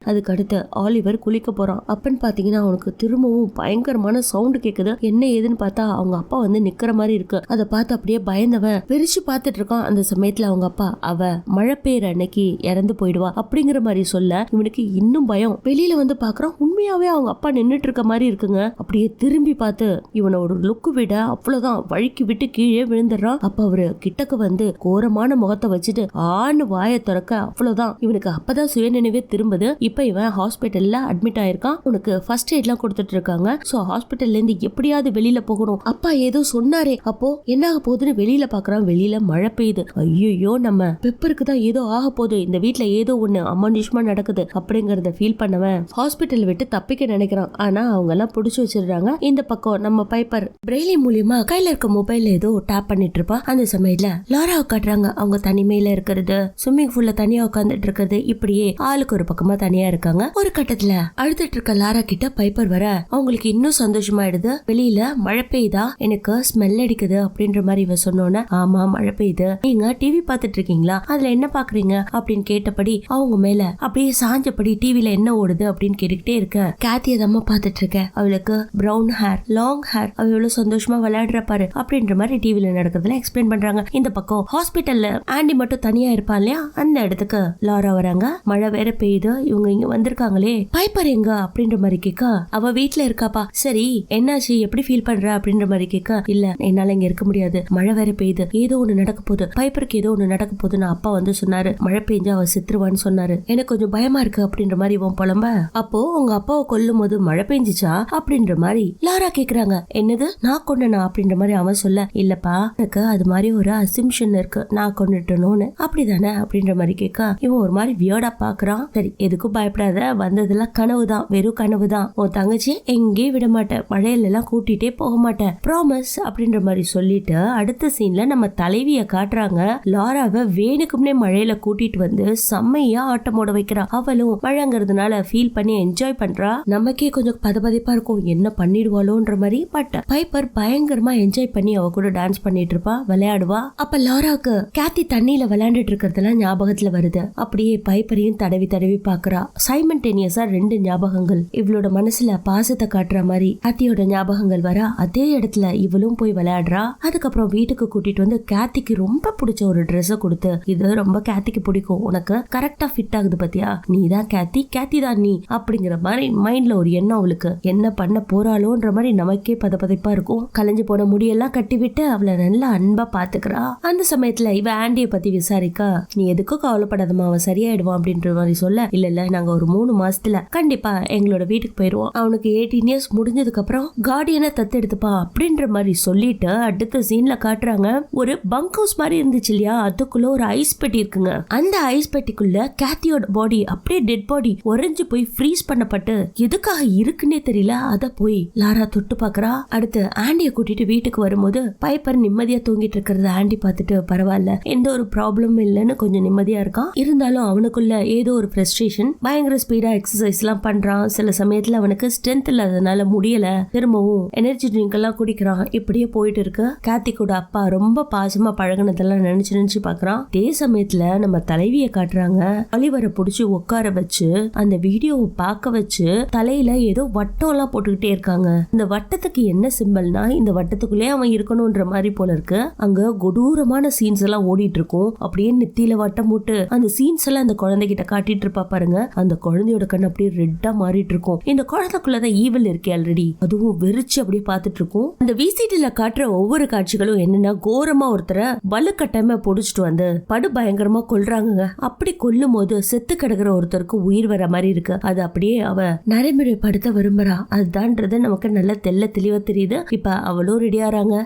அதுக்கு அடுத்து ஆலிவர் குளிக்க போறான். அப்பன்னு பாத்தீங்கன்னா அவனுக்கு திரும்பவும் பயங்கரமான சவுண்ட் கேக்குது. என்ன ஏதுன்னு பார்த்தா அவங்க அப்பா வந்து நிக்கிற மாதிரி இருக்கு. அதை பார்த்து அப்படியே பயந்தவன் வெறிச்சு பார்த்துட்டு இருக்கான். அந்த சமயத்துல அவங்க அப்பா அவ மழை பெய்யற அன்னைக்கு இறந்து போயிடுவா அப்படிங்கிற மாதிரி சொல்ல இவனுக்கு இன்னும் பயம். வெளியில வந்து பாக்குறான், உண்மையாவே அவங்க அப்பா நின்னுட்டு இருக்க மாதிரி இருக்குங்க. அப்படியே திரும்பி பார்த்து இவனோட லுக்கு விட அவ்வளவுதான் வழுக்கி விட்டு கீழே விழுந்துடுறான். அப்ப அவரு கிட்டக்கு வந்து கோரமான முகத்தை வச்சுட்டு ஆணு வாயை திறக்க அவ்வளவுதான். இவனுக்கு அப்பதான் சுயநினைவே திரும்புது. இப்ப இவன் ஹாஸ்பிட்டல்ல அட்மிட் ஆயிருக்கான். உனக்கு ஃபர்ஸ்ட் எய்ட் எல்லாம் கொடுத்துட்டு இருக்காங்க. சோ ஹாஸ்பிட்டல்ல இருந்து எப்படியாவது வெளியில போகணும். அப்பா ஏதோ சொன்னாரே, அப்போ என்ன ஆக போகுதுன்னு வெளியில பாக்குறான். வெளியில மழை பெய்யுது. ஐயோ நம்ம பெப்பருக்கு தான் ஏதோ ஆக போகுது, இந்த வீட்டுல ஏதோ ஒண்ணு அமானுஷ்யமா நடக்குது அப்படிங்கறத ஃபீல் பண்ணவன் ஹாஸ்பிட்டல் விட்டு தப்பிக்க நினைக்கிறான். ஆனா அவங்க எல்லாம் புடிச்சு வச்சிருக்காங்க. இந்த பக்கம் நம்ம பைப்பர் பிரெய்லி மூலியமா கையில இருக்க மொபைல்ல ஏதோ டேப் பண்ணிட்டு இருப்பா. அந்த சமயத்துல லாராவை காட்டுறாங்க. அவங்க தனிமையில இருக்கிறது, ஸ்விம்மிங் பூல்ல தனியா உட்காந்துட்டு இருக்கிறது, இப்படியே ஆளுக்கு ஒரு பக்கமா தனியா இருக்காங்க. ஒரு கட்டத்துல அழுதுட்டு இருக்க லாரா கிட்ட பைப்பர் வர அவங்களுக்கு இன்னும் சந்தோஷமாயிடுது. வெளியில மழை பெய்யுதா, எனக்கு ஸ்மெல் அடிக்குது அப்படின்ற மாதிரி இவ சொன்னோன்னு, ஆமா மழை பெய்யுது, நீங்க டிவி பாத்துட்டு இருக்கீங்களா, அதுல என்ன பாக்குறீங்க அப்படின்னு கேட்டபடி அவங்க மேல அப்படியே சாஞ்சபடி டிவில என்ன ஓடுது அப்படின்னு கேட்டுக்கிட்டே இருக்க. கேத்தி அதம்மா பாத்துட்டு இருக்க. அவளுக்கு பிரவுன் ஹேர், லாங் ஹேர், அவ எவ்வளவு சந்தோஷமா விளையாடுற பாரு அப்படின்ற மாதிரி டிவில நடக்கிறதுல எக்ஸ்பிளைன் பண்றாங்க. இந்த பக்கம் ஹாஸ்பிட்டல்ல ஆண்டி மட்டும் தனியா இருப்பான் இல்லையா, அந்த இடத்துக்கு லாரா வராங்க. மழை வேற பெய்யுது. இவங்க இங்க வந்திருக்காங்களே, பைப்பர் எங்க அப்படின்ற மாதிரி கேட்க, அவ வீட்டுல இருக்காப்பா. சரி என்னாச்சு, எப்படி ஃபீல் பண்ற அப்படின்ற மாதிரி கேட்க, இல்ல என்னால இங்க இருக்க முடியாது, மழை வேற பெய்யுது, ஏதோ ஒண்ணு நடக்க போகுது, பைப்பருக்கு ஏதோ ஒண்ணு நடக்க போகுதுன்னு அப்பா வந்து சொன்னாரு, மழை பெஞ்சா அவ செத்துருவான்னு சொன்னாரு, எனக்கு கொஞ்சம் பயமா இருக்கு அப்படின்ற மாதிரி இவன் புலம்ப. அப்போ உங்க அப்பாவை கொல்லும் போது மழை பெஞ்சிச்சா அப்படின்ற மாதிரி லாரா கேக்குறாங்க. என்னது நான் கொண்டனா அப்படின்ற மாதிரி அவன் சொல்ல, இல்லப்பா எனக்கு அது மாதிரி ஒரு அசிம்ஷன் இருக்கு, நான் கொண்டுட்டனோன்னு, அப்படிதானே அப்படின்ற மாதிரி கேட்க இவன் ஒரு மாதிரி வியர்டா பாக்குறான். சரி எதுக்கும் பயப்படாத, வந்ததெல்லாம் கனவுதான், வெறும் கனவுதான், உன் தங்கச்சி எங்கேயும் விட மாட்டேன், மழையில எல்லாம் கூட்டிட்டே போக மாட்டேன், ப்ராமிஸ் அப்படின்ற மாதிரி சொல்லிட்டு அடுத்த சீன்ல நம்ம தலைவிய காட்டுறாங்க. லாராவை வேணுக்கும்னே மழையில கூட்டிட்டு வந்து செம்மையா ஆட்டம் ஓட வைக்கிறா. அவளும் மழைங்கிறதுனால ஃபீல் பண்ணி என்ஜாய் பண்றா. நமக்கே கொஞ்சம் பதபதிப்பா இருக்கும், என்ன பண்ணிடுவாளோன்ற மாதிரி. பட் பைப்பர் பயங்கரமா என்ஜாய் பண்ணி அவ கூட டான்ஸ் பண்ணிட்டு இருப்பா, விளையாடுவா. அப்ப லாராக்கு கேத்தி தண்ணியில விளையாண்டுட்டு இருக்கிறதெல்லாம் ஞாபகத்துல வருது. அப்படியே பைப்பரையும் தடவி தடவி பாக்குறா. சைமன்டேனியஸா ரெண்டு ஞாபகங்கள் இவளோட மனசுல பாசத்தை காட்டுற மாதிரி கேத்தியோட ஞாபகங்கள் வர, அதே இடத்துல இவளும் போய் விளையாடுறா. அதுக்கப்புறம் வீட்டுக்கு கூட்டிட்டு வந்து கேத்திக்கு ரொம்ப பிடிச்ச ஒரு ட்ரெஸ் கொடுத்து, இது ரொம்ப கேத்திக்கு பிடிக்கும், உனக்கு கரெக்டா ஃபிட் ஆகுது பத்தியா, நீ தான் கேத்தி, கேத்தி தான் நீ அப்படிங்கிற மாதிரி மைண்ட்ல ஒரு எண்ணம். அவளுக்கு என்ன பண்ண போறாளோன்ற மாதிரி நமக்கே பதப்பதைப்பா இருக்கும். கலைஞ்சு போன முடியெல்லாம் கட்டி விட்டு அவளை நல்லா அன்பா பாத்துக்கிறா. அந்த சமயத்துல இவ ஆண்டிய பத்தி விசாரிக்க, நீ எதுக்கும் கவலைப்படாதமா, அவன் சரியாயிடுவான் அப்படின்ற மாதிரி சொல்ல, இல்ல நாங்க ஒரு 3 மாசத்துல கண்டிப்பா எங்களோட வீட்டுக்கு போயிருவோம், அவனுக்கு 18 இயர்ஸ் முடிஞ்சதுக்கு அப்புறம் கார்டியனை தத்தெடுத்துப்பா அப்படின்ற மாதிரி சொல்லிட்டு அடுத்த சீன்ல காட்டுறாங்க. ஒரு பங்க் ஹவுஸ் மாதிரி இருந்துச்சு இல்லையா, அதுக்குள்ள ஒரு ஐஸ் பெட்டி இருக்குங்க. அந்த ஐஸ் பெட்டிக்குள்ள கேத்தியோட பாடி அப்படியே டெட் பாடி உறைஞ்சு போய் ஃப்ரீஸ் பண்ணப்பட்டு எதுக்காக இருக்குன்னே தெரியல. அத போய் லாரா தொட்டு பாக்குறா. அடுத்து ஆண்டிய கூட்டிட்டு வீட்டுக்கு வரும்போது பைப்பர் நிம்மதியா தூங்கிட்டு இருக்கிறத ஆண்டி பார்த்துட்டு, பரவாயில்ல எந்த ஒரு ப்ராப்ளமும் இல்லைன்னு கொஞ்சம் நிம்மதியா இருக்கான். இருந்தாலும் அவனுக்குள்ள ஏதோ ஒரு ஃப்ரஸ்ட்ரேஷன். பயங்கர ஸ்பீடா எக்ஸசைஸ் எல்லாம் பண்றான். சில சமயத்துல அவனுக்கு ஸ்ட்ரென்த் இல்லாதனால முடியல, திரும்பவும் எனர்ஜி ட்ரிங்க் எல்லாம் குடிக்கிறான். இப்படியே போயிட்டு இருக்கு. கார்த்திக் கூட அப்பா ரொம்ப பாசமா பழகினதெல்லாம் நினைச்சு நினைச்சு பாக்குறான். அதே சமயத்துல நம்ம தலைவிய காட்டுறாங்க. அலிவரை புடிச்சு உட்கார வச்சு அந்த வீடியோவை பார்க்க வச்சு தலையில ஏதோ வட்டம் எல்லாம் போட்டுக்கிட்டே இருக்காங்க. இந்த வட்டத்துக்கு என்ன சிம்பல்னா, இந்த வட்டத்துக்குள்ளே அவன் இருக்கணும்ன்ற மாதிரி போல இருக்கு. அங்க கொடூரமான சீன்ஸ் எல்லாம் ஓடிட்டு இருக்கும். அப்படியே நெத்தியில வட்டம் போட்டு அந்த சீன்ஸ் எல்லாம் அந்த குழந்தைகிட்ட காட்டிட்டு இருப்பா பாருங்க. அந்த குழந்தையோட கண் அப்படியே ரெட்டா மாறிட்டு இருக்கும். இந்த குழந்தைக்குள்ளதான் ஈவில் இருக்கே ஆல்ரெடி, அதுவும் வெறிச்சு அப்படியே பாத்துட்டு இருக்கும். அந்த விசிடில காட்டுற ஒவ்வொரு காட்சிகளும் என்னன்னா, கோரமா ஒருத்தரை வலுக்கட்டாயமா பொடிச்சிட்டு வந்து படு பயங்கரமா கொல்றாங்க. அப்படி கொல்லும் போது செத்து கிடக்குற ஒருத்தருக்கு உயிர் வர மாதிரி இருக்கு. அது அப்படியே அவ நடைமுறைப்படுத்த விரும்புறா. அதுதான்றது நமக்கு நல்ல தெல்ல தெளிவா தெரியுது. இப்ப அவளும் ரெடியாறாங்க.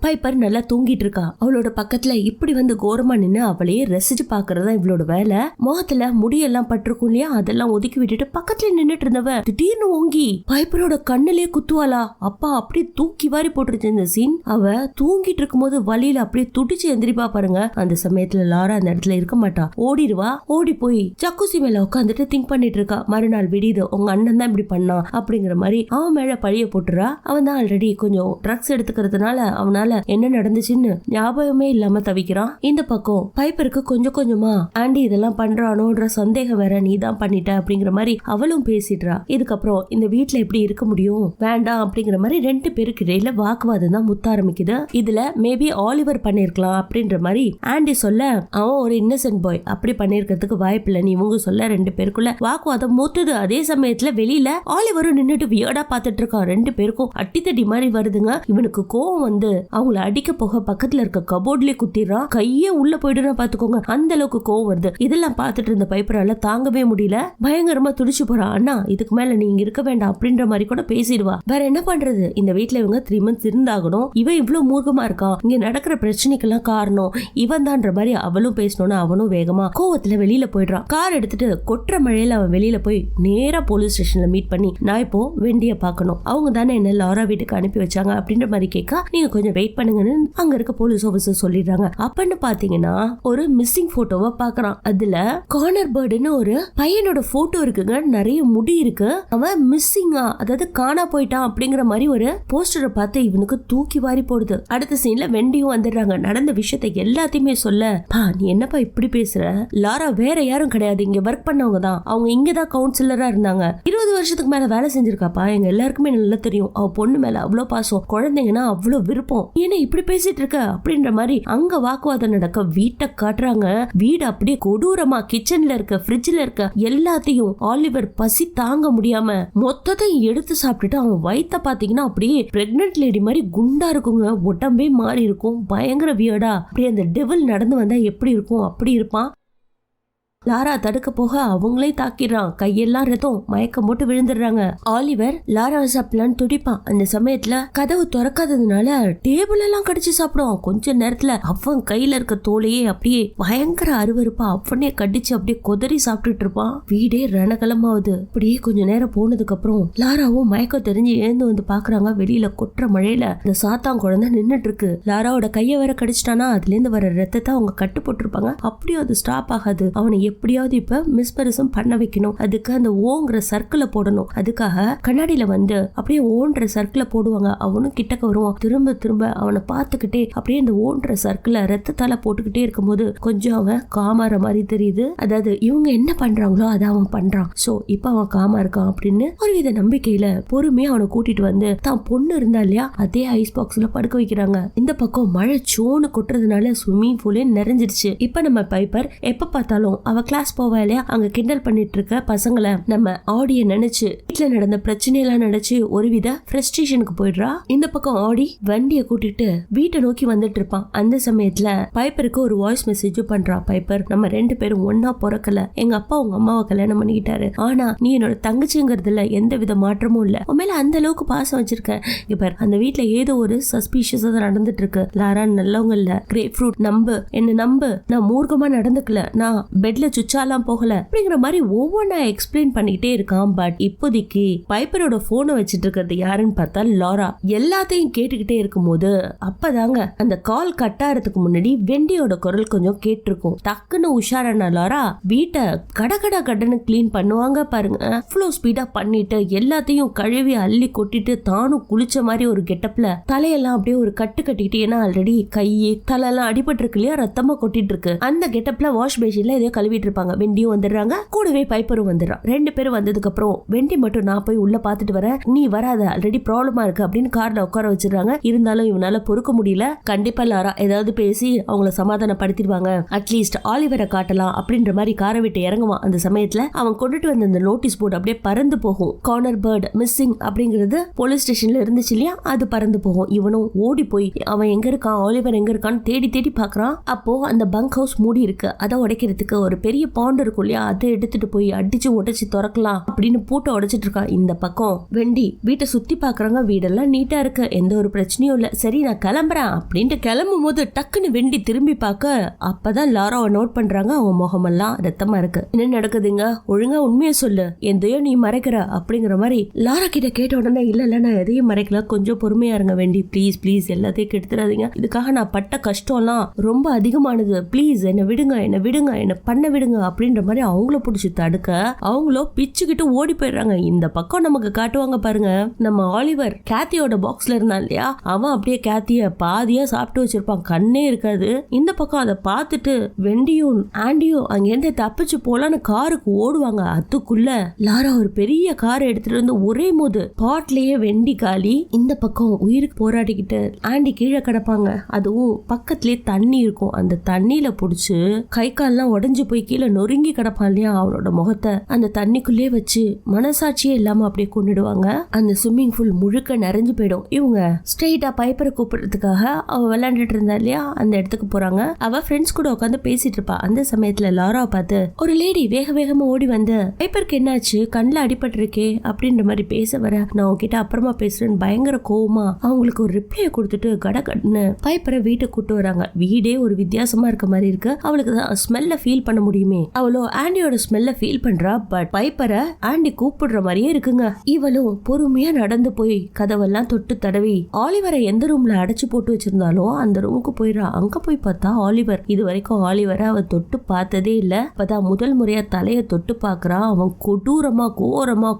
பைப்பர் நல்லா தூங்கிட்டு இருக்கா. அவளோட பக்கத்துல இப்படி வந்து கோரமா நின்னு அவளையே ரசிச்சு பாக்குறதா இவளோட வேலை. முகத்துல முடியெல்லாம் பட்டிருக்கும் இல்லையா, அதெல்லாம் ஒதுக்கி விட்டுட்டு பக்கத்துல நின்னுட்டு இருந்தவ திடீர்னு ஓங்கி பைப்பரோட கண்ணுலயே குத்துவாளா. அப்பா அப்படியே தூக்கி வாரி போட்டுருச்சு இந்த சீன். அவ தூங்கிட்டு இருக்கும் போது வலியில அப்படியே துடிச்சு எந்திரிப்பா பாருங்க. அந்த சமயத்துல லாரா அந்த இடத்துல இருக்க மாட்டா, ஓடிடுவா. ஓடி போய் ஜக்குசி மேல உட்காந்துட்டு திங்க் பண்ணிட்டு இருக்கா. மறுநாள் விடியுது, உங்க அண்ணன் தான் இப்படி பண்ணான் அப்படிங்கிற மாதிரி அவன் மேல பழிய போட்டுறா. அவன் தான் ஆல்ரெடி கொஞ்சம் ட்ரக்ஸ் எடுத்துக்கிறதுனால அவனால அதனால என்ன நடந்துச்சுன்னு ஞாபகமே இல்லாம தவிக்கிறான். இந்த பக்கம் பைப்பருக்கு கொஞ்சம் கொஞ்சமா ஆண்டி இதெல்லாம் பண்றானோன்ற சந்தேகம் வேற, நீ தான் பண்ணிட்ட அப்படிங்கிற மாதிரி அவளும் பேசிடுறா. இதுக்கப்புறம் இந்த வீட்டுல எப்படி இருக்க முடியும், வேண்டாம் அப்படிங்கிற மாதிரி 2 பேருக்கு இடையில வாக்குவாதம் தான் முத்த ஆரம்பிக்குது. இதுல மேபி ஆலிவர் பண்ணிருக்கலாம் அப்படின்ற மாதிரி ஆண்டி சொல்ல, அவன் ஒரு இன்னசென்ட் பாய், அப்படி பண்ணிருக்கிறதுக்கு வாய்ப்பு இல்ல, நீ இவங்க சொல்ல 2 பேருக்குள்ள வாக்குவாதம் மூத்துது. அதே சமயத்துல வெளியில ஆலிவரும் நின்னுட்டு வியர்டா பாத்துட்டு இருக்கான். 2 பேருக்கும் அட்டித்தடி மாதிரி வருதுங்க. இவனுக்கு கோவம் வந்து அவங்கள அடிக்க போக பக்கத்துல இருக்க கபோர்ட்லயே குத்திடுறான். கையே உள்ள போயிடுறா பாத்துக்கோங்க, அந்த அளவுக்கு கோவம் வருது. இதெல்லாம் பாத்துட்டு இருந்த பைப்பரால தாங்கவே முடியல, பயங்கரமா துடிச்சு போறான். அண்ணா இதுக்கு மேல நீங்க இருக்க வேண்டாம் அப்படின்ற மாதிரி கூட பேசிடுவா. வேற என்ன பண்றது, இந்த வீட்டுல இவங்க 3 months இருந்தாகணும். இவன் இவ்வளவு மூர்க்கமா இருக்கான், இங்க நடக்கிற பிரச்சனைக்கெல்லாம் காரணம் இவன் தான்ற மாதிரி அவளும் பேசணும்னு அவனும் வேகமா கோவத்துல வெளியில போயிடுறான். கார் எடுத்துட்டு கொட்டுற மழையில அவன் வெளியில போய் நேரா போலீஸ் ஸ்டேஷன்ல மீட் பண்ணி, நான் இப்போ வெண்டிய பாக்கணும், அவங்க தானே என்ன லாரா வீட்டுக்கு அனுப்பி வச்சாங்க அப்படின்ற மாதிரி கேட்க, நீங்க கொஞ்சம் வெயிட் பண்ணுங்கன்னு அங்க இருக்க போலீஸ் ஆபீசர் சொல்லிடுறாங்க. அப்பன்னு பாத்தீங்கன்னா ஒரு மிஸ்ஸிங் போட்டோவை பாக்குறான். அதுல கார்னர் பேர்டுன்னு ஒரு பையனோட போட்டோ இருக்குங்க, நிறைய முடி இருக்கு. அவன் மிஸ்ஸிங்கா, அதாவது காணா போயிட்டான் அப்படிங்கிற மாதிரி ஒரு போஸ்டரை பார்த்து இவனுக்கு தூக்கி வாரி போடுது. அடுத்த சீன்ல வெண்டியும் வந்துடுறாங்க. நடந்த விஷயத்தை எல்லாத்தையுமே சொல்ல, பா நீ என்னப்பா இப்படி பேசுற, லாரா வேற யாரும் கிடையாது, இங்க ஒர்க் பண்ணவங்க தான், அவங்க இங்கதான் கவுன்சிலரா இருந்தாங்க, 20 வருஷத்துக்கு மேல வேலை செஞ்சிருக்காப்பா, எங்க எல்லாருக்குமே நல்லா தெரியும், அவ பொண்ணு மேல அவ்வளவு பாசம், குழந்தைங்கன்னா அவ்வளவு விருப்பம், என்ன இப்படி பேசிட்டு இருக்க அப்படின்ற மாதிரி அங்க வாக்குவாதம் நடக்க வீட்டை காட்டுறாங்க. வீடு அப்படியே கொடூரமா கிச்சன்ல இருக்க ஃப்ரிட்ஜ்ல இருக்க எல்லாத்தையும் ஆலிவர் பசி தாங்க முடியாம மொத்தத்தையும் எடுத்து சாப்பிட்டுட்டு அவன் வயித்த பாத்தீங்கன்னா அப்படியே பிரெக்னன்ட் லேடி மாதிரி குண்டா இருக்குங்க, உடம்பே மாறி இருக்கும், பயங்கர வியர்டா. அப்படியே அந்த டெவில் நடந்து வந்தா எப்படி இருக்கும் அப்படி இருப்பான். லாரா தடுக்க போக அவங்களே தாக்கிடுறான். கையெல்லாம் ரத்தம், மயக்கம் போட்டு விழுந்துடுறாங்க. ஆலிவர் லாரா சாப்பிடலான்னு துடிப்பான். அந்த சமயத்துல கதவு திறக்காததுனால டேபிள் எல்லாம் கடிச்சு சாப்பிடுவான். கொஞ்ச நேரத்துல அவன் கையில இருக்க தோலையே அப்படியே பயங்கர அருவருப்பா அவனே கடிச்சு அப்படியே கொதறி சாப்பிட்டுட்டு இருப்பான். வீடே ரணகலமாவது. அப்படியே கொஞ்ச நேரம் போனதுக்கு அப்புறம் லாராவும் மயக்கம் தெரிஞ்சு எழுந்து வந்து பாக்குறாங்க. வெளியில கொட்டுற மழையில இந்த சாத்தான் குழந்தை நின்னுட்டு இருக்கு. லாராவோட கைய வேற கடிச்சிட்டானா, அதுல இருந்து வர ரத்தத்தை அவங்க கட்டு போட்டிருப்பாங்க. அப்படியும் அது ஸ்டாப் ஆகாது. அவனை எப்படியாவது இப்ப மிஸ்பரிசம் பண்ண வைக்கணும். அதுக்கு அந்த ஓங்கிற சர்க்கிளை போடணும். அதுக்காக கண்ணாடியில வந்து அப்படியே ஓன்ற சர்க்கிளை போடுவாங்க. அவனும் கிட்டக்க வருவான். திரும்ப திரும்ப அவனை பார்த்துக்கிட்டே அப்படியே இந்த ஓன்ற சர்க்கிளை ரத்தத்தால போட்டுக்கிட்டே இருக்கும்போது கொஞ்சம் அவன் காமாற மாதிரி தெரியுது. அதாவது இவங்க என்ன பண்றாங்களோ அதை அவன் பண்றான். சோ இப்ப அவன் காமா இருக்கான் அப்படின்னு ஒரு வித நம்பிக்கையில பொறுமையா அவனை கூட்டிட்டு வந்து தான் பொண்ணு இருந்தா இல்லையா அதே ஐஸ் பாக்ஸ்ல படுக்க வைக்கிறாங்க. இந்த பக்கம் மழை சோனு கொட்டுறதுனால ஸ்விம்மிங் பூலே நிறைஞ்சிருச்சு. இப்ப நம்ம பைப்பர் எப்ப பார்த்தாலும் அவ கிளாஸ் போவா இல்லையா, அங்க கிண்டல் பண்ணிட்டு இருக்க பசங்களை நம்ம ஆடிய நினைச்சு வீட்டுல நடந்த பிரச்சனையெல்லாம் நினைச்சு ஒருவித ஃப்ரஸ்ட்ரேஷனுக்கு போயிடுறா. இந்த பக்கம் ஆடி வண்டியை கூட்டிட்டு வீட்டை நோக்கி வந்துட்டு இருப்பான். அந்த சமயத்துல பைப்பருக்கு ஒரு வாய்ஸ் மெசேஜ் பண்றான். பைப்பர், நம்ம 2 பேரும் ஒன்னா பிறக்கல, எங்க அப்பா உங்க அம்மாவை கல்யாணம் பண்ணிக்கிட்டாரு, ஆனா நீ என்னோட தங்கச்சிங்கிறதுல எந்த வித மாற்றமும் இல்ல, உன் மேல அந்த அளவுக்கு பாசம் வச்சிருக்கேன். இப்ப அந்த வீட்டுல ஏதோ ஒரு சஸ்பீஷியஸா நடந்துட்டு இருக்கு. லாரா நல்லவங்க இல்ல, கிரேப் ஃப்ரூட் நம்பு, என்ன நம்பு, நான் மூர்க்கமா நடந்துக்கல, நான் பெட்ல சுச்சாலாம் போகல அப்படிங்கிற மாதிரி ஒவ்வொன்னா எக்ஸ்பிளைன் பண்ணிக்கிட்டே இருக்கான். பட் இப்போதைக்கு பைப்பரோட போனை வச்சிட்டு இருக்கிறது யாருன்னு பார்த்தா லாரா. எல்லாத்தையும் கேட்டுக்கிட்டே இருக்கும் போது அப்பதாங்க அந்த கால் கட் ஆறதுக்கு முன்னாடி வெண்டியோட குரல் கொஞ்சம் கேட்டிருக்கும். டக்குன்னு உஷாரான லாரா வீட்டை கடகட கடன்னு கிளீன் பண்ணுவாங்க பாருங்க. அவ்வளவு ஸ்பீடா பண்ணிட்டு எல்லாத்தையும் கழுவி அள்ளி கொட்டிட்டு தானும் குளிச்ச மாதிரி ஒரு கெட்டப்ல தலையெல்லாம் அப்படியே ஒரு கட்டு கட்டிக்கிட்டு, ஏன்னா ஆல்ரெடி கை தலையெல்லாம் அடிபட்டு இருக்கு இல்லையா, ரத்தமா கொட்டிட்டு இருக்கு. அந்த கெட்டப்ல வாஷ் பேசின்ல இதே கழுவிட்டு இருப்பாங்க. வெண்டியும் வந்துடுறாங்க, கூடவே பைப்பரும் வந்துடுறான். 2 பேரும் வந்ததுக்கு அப்புறம் வெண்டி மட்டும் நான் போய் உள்ள பாத்துட்டு வரேன், நீ வராத, ஆல்ரெடி ப்ராப்ளமா இருக்கு அப்படின்னு கார்ல உட்கார வச்சிருக்காங்க. இருந்தாலும் இவனால பொறுக்க முடியல. கண்டிப்பா லாரா ஏதாவது பேசி அவங்கள சமாதானப்படுத்திடுவாங்க, அட்லீஸ்ட் ஆலிவரை காட்டலாம் அப்படின்ற மாதிரி காரை விட்டு இறங்குவான். அந்த சமயத்துல அவன் கொண்டுட்டு வந்த அந்த நோட்டீஸ் போர்டு அப்படியே பறந்து போகும். கார்னர் பேர்ட் மிஸ்ஸிங் அப்படிங்கிறது போலீஸ் ஸ்டேஷன்ல இருந்துச்சு இல்லையா, அது பறந்து போகும். இவனும் ஓடி போய் அவன் எங்க இருக்கான், ஆலிவர் எங்க இருக்கான்னு தேடி தேடி பாக்குறான். அப்போ அந்த பங்க் ஹவுஸ் மூடி இருக்கு, அதை உடைக்கிறதுக்கு ஒரு பெரிய பாண்ட் இருக்கும் இல்லையா, அதை எடுத்துட்டு போய் அடிச்சு உடைச்சு திறக்கலாம் அப்படின்னு பூட்டை உடைச்சிட்டு இருக்கான். இந்த பக்கம் வெண்டி வீட்டை சுத்தி பாக்குறாங்க. வீடெல்லாம் நீட்டா இருக்கு, எந்த ஒரு பிரச்சனையும் இல்ல. சரி நான் கிளம்புறேன் அப்படின்ட்டு கிளம்பும் போது டக்குன்னு வெண்டி திரும்பி பார்க்க அப்பதான் லாராவை நோட் பண்றாங்க. அவங்க முகமெல்லாம் ரத்தமா இருக்கு. என்ன நடக்குதுங்க, ஒழுங்கா உண்மையை சொல்லு, எதையோ நீ மறைக்கிற அப்படிங்கிற மாதிரி லாரா கிட்ட கேட்ட உடனே இல்ல நான் எதையும் மறைக்கல, கொஞ்சம் பொறுமையா இருங்க வெண்டி, பிளீஸ் பிளீஸ் எல்லாத்தையும் கெடுத்துறாதீங்க, இதுக்காக நான் பட்ட கஷ்டம்லாம் ரொம்ப அதிகமானது, பிளீஸ் என்ன விடுங்க, என்ன விடுங்க, என்ன பண்ண விடுங்க அப்படின்ற மாதிரி அவங்கள பிடிச்சி தடுக்க அவங்களோ பிச்சுக்கிட்டு ஓடி போயிடுறாங்க. இந்த பக்கம் நமக்கு காட்டுவாங்க பாருங்க, நம்ம ஆலிவர் கேத்தியோட பாக்ஸ்ல இருந்தான் இல்லையா, அவன் அப்படியே கேத்திய பாதியா சாப்பிட்டு வச்சிருப்பான், கண்ணே இருக்காது. இந்த பக்கம் அதை பார்த்துட்டு வெண்டியும் ஆண்டியும் அங்கேருந்து தப்பிச்சு போலான்னு காருக்கு ஓடுவாங்க. அதுக்குள்ள லாரா ஒரு பெரிய காரை எடுத்துட்டு வந்து ஒரே போது பாட்லயே வெண்டி காலி. இந்த பக்கம் உயிருக்கு போராடிக்கிட்டு ஆண்டி கீழே கிடப்பாங்க. அதுவும் பக்கத்திலேயே தண்ணி இருக்கும். அந்த தண்ணியில புடிச்சு கை கால்லாம் உடஞ்சு போய் கீழே நொறுங்கி கிடப்பான் இல்லையா, அவனோட முகத்தை அந்த தண்ணிக்குள்ளே வச்சு மனசாட்சியே இல்லாம அப்படியே கொண்டுடுவாங்க. அந்த ஸ்விம்மிங் பூல் முழுக்க நிறைஞ்சு போயிடும். இவங்க ஸ்ட்ரெயிட்டா பைப்பரை கூப்பிடுறதுக்காக அவ விளையாண்டுட்டு இருந்தா இல்லையா, அந்த இடத்துக்கு போறாங்க. அவ ஃப்ரெண்ட்ஸ் கூட உட்காந்து பேசிட்டு இருப்பா. அந்த சமயத்துல லாராவை பார்த்து ஒரு லேடி வேக வேகமா ஓடி வந்து பைப்பருக்கு என்னாச்சு, கண்ணில் அடிபட்டு இருக்கே அப்படின்ற மாதிரி பேச வர, நான் உங்ககிட்ட அப்புறமா பேசுறேன்னு பயங்கர கோவமா அவங்களுக்கு ஒரு ரிப்ளையை கொடுத்துட்டு கடகடன்னு பைப்பரை வீட்டுக்கு கூட்டு வராங்க. வீடே ஒரு வித்தியாசமா இருக்க மாதிரி இருக்கு. அவளுக்கு தான் ஸ்மெல்ல ஃபீல் பண்ண முடியுமே. அவளோ ஆண்டியோட ஸ்மெல்ல ஃபீல் பண்றா. பட் பைப்பரை ஆண்டி கூப்பிடுற மாதிரியே இருக்குங்க. இவளும் பொறுமையா நடந்து போய் கதவெல்லாம் தொட்டு தடவி ஆலிவரை எந்த ரூம்ல அடைச்சு போட்டு வச்சிருந்தாலும் அந்த ரூமுக்கு போயிடா. அங்க போய் பார்த்தா ஆலிவர், இது வரைக்கும் ஆலிவரை அவ தொட்டு பார்த்ததே இல்ல. அப்பதான் முதல் முறையா தலைய தொட்டு பாக்குறான். அவன் கொடூரமா கோரமா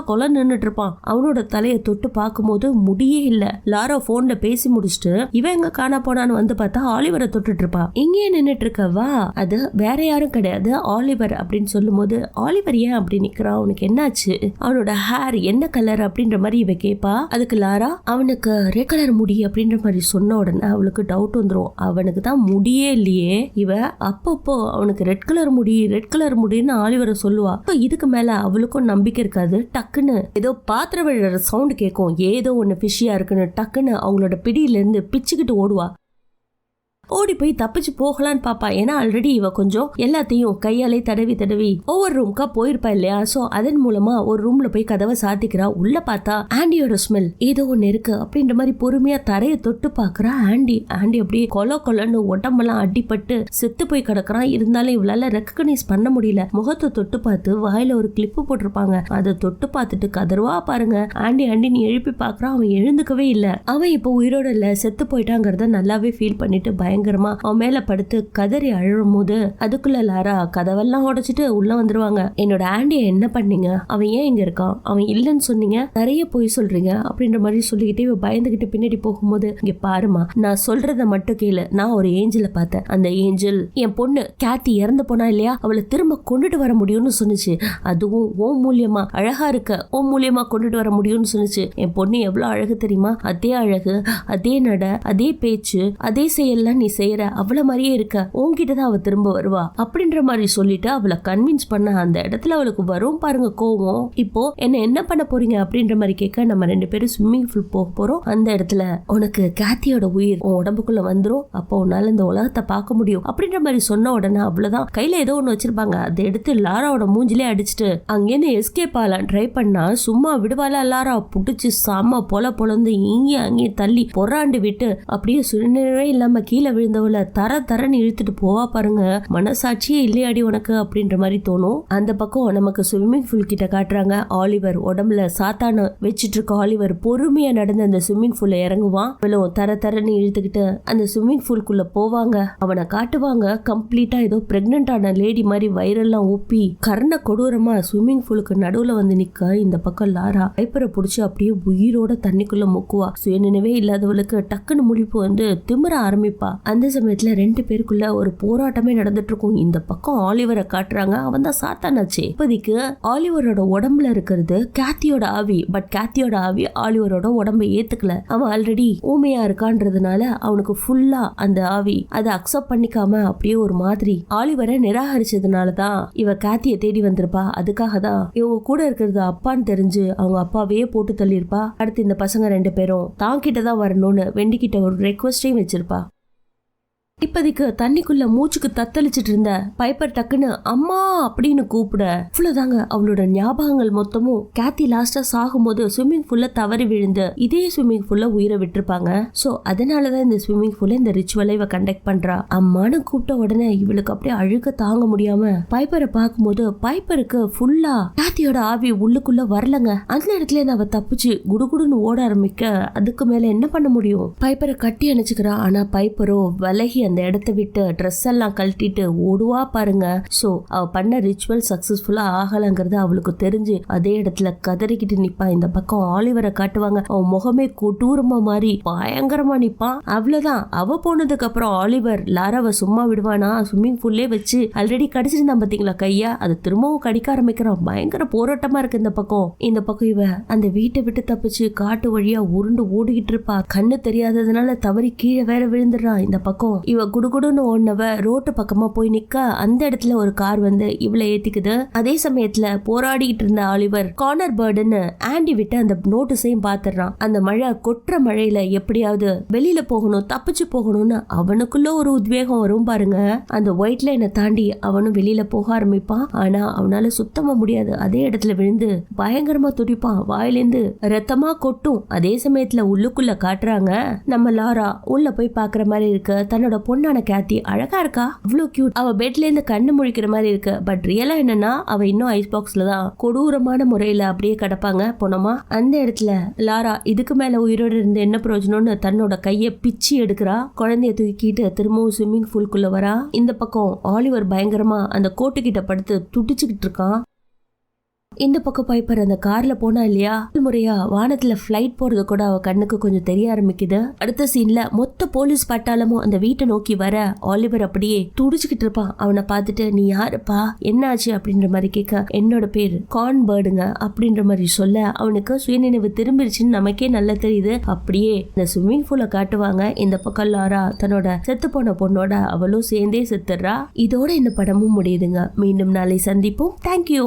கொல நின்னுட்டு இருப்பான். அவனோட தலைய தொட்டு பார்க்கும் போது முடியே இல்ல. லாரா போன்ல பேசி முடிச்சுட்டு இவன் எங்க காணா போனான்னு வந்து பார்த்தா ஆலிவரை தொட்டுட்டு இருப்பா. இங்கேயே நின்னுட்டு இருக்கவா, அது வேற யாரும் கிடையாது ஆலிவர் அப்படின்னு சொல்லும் போது, ஆலிவர் ஏன் அப்படி நிக்கிறான், அவனுக்கு என்னாச்சு, அவனோட ஹேர் என்ன கலர் அப்படின்ற மாதிரி இவ கேப்பா. அதுக்கு லாரா அவனுக்கு ரெட் கலர் முடி அப்படின்ற மாதிரி சொன்ன உடனே அவளுக்கு டவுட் வந்துரும். அவனுக்கு தான் முடியே இல்லையே. இவ அப்பப்போ அவனுக்கு ரெட் கலர் முடின்னு ஆலிவரை சொல்லுவா. இதுக்கு மேல அவளுக்கும் நம்பிக்கை இருக்காது. டக்குன்னு ஏதோ பாத்திரம் விழுற சவுண்ட் கேட்கும், ஏதோ ஒண்ணு ஃபிஷியா இருக்குன்னு டக்குன்னு அவங்களோட பிடியில இருந்து பிச்சுக்கிட்டு ஓடுவா. ஓடி போய் தப்பிச்சு போகலான்னு பாப்பா. ஏன்னா ஆல்ரெடி இவ கொஞ்சம் எல்லாத்தையும் கையாலே தடவி ஒவ்வொரு ரூம்க்கா போயிருப்பா இல்லையா. சோ அதன் மூலமா ஒரு ரூம்ல போய் கதவை சாத்திக்கிறா. உள்ள பார்த்தா ஆண்டியோட ஸ்மெல் ஏதோ ஒண்ணு இருக்கு அப்படின்ற மாதிரி பொறுமையா தரைய தொட்டு பாக்குறா. ஆண்டி அப்படியே கொலன்னு உடம்பெல்லாம் அடிபட்டு செத்து போய் கிடக்குறான். இருந்தாலும் இவளால ரெக்கக்னைஸ் பண்ண முடியல. முகத்தை தொட்டு பார்த்து வாயில ஒரு கிளிப்பு போட்டிருப்பாங்க. அதை தொட்டு பார்த்துட்டு கதறுவா பாருங்க. ஆண்டி நீ எழுப்பி பாக்குறான். அவன் எழுந்துக்கவே இல்ல. அவன் இப்போ உயிரோட இல்ல, செத்து போயிட்டாங்கிறத நல்லாவே ஃபீல் பண்ணிட்டு பயங்கரமா அவன் மேல படுத்து கதறி அழும் போது அதுக்குள்ள லாரா கதவெல்லாம் உடைச்சிட்டு உள்ள வந்துருவாங்க. என்னோட ஆண்டிய என்ன பண்ணீங்க, அவன் ஏன் இங்க இருக்கான், அவன் இல்லன்னு சொன்னீங்க, நிறைய பொய் சொல்றீங்க அப்படின்ற மாதிரி சொல்லிக்கிட்டே பயந்துகிட்டு பின்னாடி போகும்போது, இங்க பாருமா, நான் சொல்றத மட்டும் கேளு. நான் ஒரு ஏஞ்சலை பார்த்தேன். அந்த ஏஞ்சல் என் பொண்ணு கேத்தி இறந்து போனா இல்லையா, அவளை திரும்ப கொண்டுட்டு வர முடியும்னு சொன்னுச்சு. அதுவும் ஓ மூலியமா, அழகா இருக்க ஓ மூலியமா கொண்டுட்டு வர முடியும்னு சொன்னுச்சு. என் பொண்ணு எவ்வளவு அழகு தெரியுமா, அதே அழகு, அதே நட, அதே பேச்சு, அதே செயல்லாம் நீ செய்யற, அவளை மாதிரியே இருக்க, உன்கிட்டதான் அவ திரும்ப வருவா அப்படின்ற மாதிரி சொல்லிட்டு அவளை கன்வின்ஸ் பண்ண அந்த இடத்துல அவளுக்கு வரும் பாருங்க கோவம். இப்போ என்ன பண்ண போறீங்க அப்படின்ற மாதிரி கேட்க, நம்ம 2 பேரும் ஸ்விம்மிங் பூல் போக போறோம். அந்த இடத்துல உனக்கு கேத்தியோட உயிர் உன் உடம்புக்குள்ள வந்துரும், அப்போ உன்னால இந்த உலகத்தை பார்க்க முடியும் அப்படின்ற மாதிரி சொன்ன உடனே அவ்வளவுதான். கையில ஏதோ ஒண்ணு வச்சிருப்பாங்க, அதை எடுத்து லாராவோட மூஞ்சிலே அடிச்சுட்டு அங்கேருந்து எஸ்கேப் ஆகலாம் ட்ரை பண்ணா, சும்மா விடுவாளா லாரா புடிச்சு சாம பொலந்து இங்கேயும் அங்கேயும் தள்ளி பொறாண்டு விட்டு அப்படியே சுயநினைவே இல்லாம கீழே விழுந்தவள தரன்னு இழுத்துட்டு போவா பாருங்க. மனசாட்சியே இல்லையாடி உனக்கு அப்படின்ற மாதிரி தோணும். அந்த பக்கம் நமக்கு ஸ்விம்மிங் பூல் கிட்ட காட்டுறாங்க. ஆலிவர் உடம்புல சாத்தான வச்சிட்டு இருக்க ஆலிவர் பொறுமையா நடந்து அந்த ஸ்விம்மிங் பூல்ல இறங்குவான். இவளும் தரன்னு இழுத்துக்கிட்டு அந்த ஸ்விம்மிங் பூல்குள்ள போவாங்க. அவனை காட்டுவாங்க கம்ப்ளீட்டா ஏதோ பிரெக்னன்ட் ஆன லேடி மாதிரி வயிறெல்லாம் ஊப்பி கர்ண கொடூரமா ஸ்விம்மிங் பூலுக்கு நடுவுல வந்து நிக்க. இந்த பக்கம் லாரா பைப்பரை புடிச்சு அப்படியே உயிரோட தண்ணிக்குள்ள முக்குவா. சுயநினைவே இல்லாதவளுக்கு டக்குன்னு முழிப்பு வந்து திமிர ஆரம்பிப்பா. அந்த சமயத்துல 2 பேருக்குள்ள ஒரு போராட்டமே நடந்துட்டு இருக்கும். இந்த பக்கம் ஆலிவரை காட்டுறாங்க. அவன் தான் சாத்தானாச்சு. இப்போதைக்கு ஆலிவரோட உடம்புல இருக்கிறது கேத்தியோட ஆவி. பட் கேத்தியோட ஆவி ஆலிவரோட உடம்பை ஏத்துக்கல. அவன் ஆல்ரெடி ஊமையா இருக்கான்றதுனால அவனுக்கு ஃபுல்லா அந்த ஆவி அதை அக்செப்ட் பண்ணிக்காம அப்படியே ஒரு மாதிரி ஆலிவரை நிராகரிச்சதுனாலதான் இவ கேத்திய தேடி வந்திருப்பா. அதுக்காக தான் இவங்க கூட இருக்கிறது அப்பான்னு தெரிஞ்சு அவங்க அப்பாவையே போட்டு தள்ளியிருப்பா. அடுத்து இந்த பசங்க 2 பேரும் தான் கிட்டதான் வரணும்னு வெண்டிக்கிட்ட ஒரு ரெக்வஸ்டையும் வச்சிருப்பா. இப்போதைக்கு தண்ணிக்குள்ள மூச்சுக்கு தத்தளிச்சிட்டு இருந்த பைப்பர் டக்குன்னு அம்மா அப்படின்னு கூப்பிட இவ்வளவுதாங்க அவளோட ஞாபகங்கள் மொத்தமும் கேத்தி லாஸ்டா சாகும்போது ஸ்விம்மிங் பூல்ல தவறி விழுந்து இதே ஸ்விம்மிங் பூல்ல உயிரை விட்டுருப்பாங்க. சோ அதனாலதான் இந்த ஸ்விம்மிங் பூல்ல இந்த ரிச்சுவலை இவ கண்டக்ட் பண்றா. அம்மானு கூப்பிட்ட உடனே இவளுக்கு அப்படியே அழுக தாங்க முடியாம பைப்பரை பார்க்கும்போது பைப்பருக்கு ஃபுல்லா கேத்தியோட ஆவி உள்ளுக்குள்ள வரலங்க. அந்த இடத்துல அவ தப்பிச்சு குடுகுடுன்னு ஓட ஆரம்பிக்க அதுக்கு மேல என்ன பண்ண முடியும், பைப்பரை கட்டி அணைச்சுக்கிறா. ஆனா பைப்பரோ விலகி அந்த இடத்த விட்டு ட்ரெஸ் எல்லாம் கழட்டிட்டு ஓடுவா பாருங்க. சோ அவ பண்ண ரிச்சுவல் சக்சஸ்ஃபுல்லா ஆகலங்கிறது அவளுக்கு தெரிஞ்சு அதே இடத்துல கதறிக்கிட்டு நிப்பா. இந்த பக்கம் ஆலிவரை காட்டுவாங்க. அவன் முகமே கொடூரமா மாறி பயங்கரமா நிப்பான். அவ்வளவுதான். அவ போனதுக்கு அப்புறம் ஆலிவர் லாராவை சும்மா விடுவானா? ஸ்விம்மிங் பூல்லே வச்சு ஆல்ரெடி கடிச்சிருந்தான் பாத்தீங்களா கையா, அது திரும்பவும் கடிக்க ஆரம்பிக்கிறான். பயங்கர போராட்டமா இருக்கு இந்த பக்கம். இவ அந்த வீட்டை விட்டு தப்பிச்சு காட்டு வழியா உருண்டு ஓடிக்கிட்டு இருப்பா. கண்ணு தெரியாததுனால தவறி கீழே வேற விழுந்துடுறா. இந்த பக்கம் இவ குடுகுடுன்னு ஓடினவ ரோட்டு பக்கமா போய் நிக்க அந்த இடத்துல ஒரு கார் வந்து இவளை ஏத்திக்குது. அதே சமயத்துல போராடிக்கிட்டு இருந்த ஆலிவர் கார்னர் பேர்டுன்னு ஆண்டி விட்டு அந்த நோட்டீஸையும் பாத்துறான். அந்த மழை கொட்டுற மழையில எப்படியாவது வெளியில போகணும், தப்பிச்சு போகணும்னு அவனுக்குள்ள ஒரு உத்வேகம் வரும் பாருங்க. அந்த ஒயிட் லைனை தாண்டி அவனும் வெளியில போக ஆரம்பிப்பான். ஆனா அவனால சுத்தமா முடியாது. அதே இடத்துல விழுந்து பயங்கரமா துடிப்பான். வாயிலிருந்து ரத்தமா கொட்டும். அதே சமயத்துல உள்ளுக்குள்ள காட்டுறாங்க நம்ம லாரா உள்ள போய் பாக்குற மாதிரி இருக்கு. தன்னோட பொண்ணான கேத்தி அழகா இருக்கா, அவ்வளவு கியூட். அவ பெட்ல இருந்து கண்ணு முழிக்கிற மாதிரி இருக்கு. பட் ரியலா என்னன்னா அவ இன்னும் ஐஸ் பாக்ஸ்ல தான் கொடூரமான முறையில அப்படியே கிடப்பாங்க போனோமா. அந்த இடத்துல லாரா இதுக்கு மேல உயிரோடு இருந்து என்ன பிரயோஜனம்னு தன்னோட கைய பிச்சு எடுக்கிறா. குழந்தைய தூக்கிட்டு திரும்பவும் ஸ்விம்மிங் பூல்குள்ள வரா. இந்த பக்கம் ஆலிவர் பயங்கரமா அந்த கோட்டு கிட்ட படுத்து துடிச்சுக்கிட்டு இருக்கான். இந்த பக்கம் பைப்பர் அந்த கார்ல போனா இல்லையா, முறையா வானத்துல பிளைட் போறது கூட அவ கண்ணுக்கு கொஞ்சம் தெரிய ஆரம்பிக்குது. அடுத்த சீன்ல மொத்த போலீஸ் பட்டாளமும் அந்த வீட்டை நோக்கி வர ஆலிவர் அப்படியே துடிச்சுக்கிட்டு இருப்பான். அவனை பார்த்துட்டு நீ யாருப்பா, என்னாச்சு அப்படின்ற மாதிரி கேட்க, என்னோட பேரு கார்ன் பேர்டுங்க அப்படின்ற மாதிரி சொல்ல அவனுக்கு சுயநினைவு திரும்பிடுச்சுன்னு நமக்கே நல்லா தெரியுது. அப்படியே இந்த ஸ்விம்மிங் பூல காட்டுவாங்க. இந்த பக்கம் லாரா தன்னோட செத்து போன பொண்ணோட அவளும் சேர்ந்தே செத்துடுறா. இதோட இந்த படமும் முடியுதுங்க. மீண்டும் நாளை சந்திப்போம். தேங்க்யூ.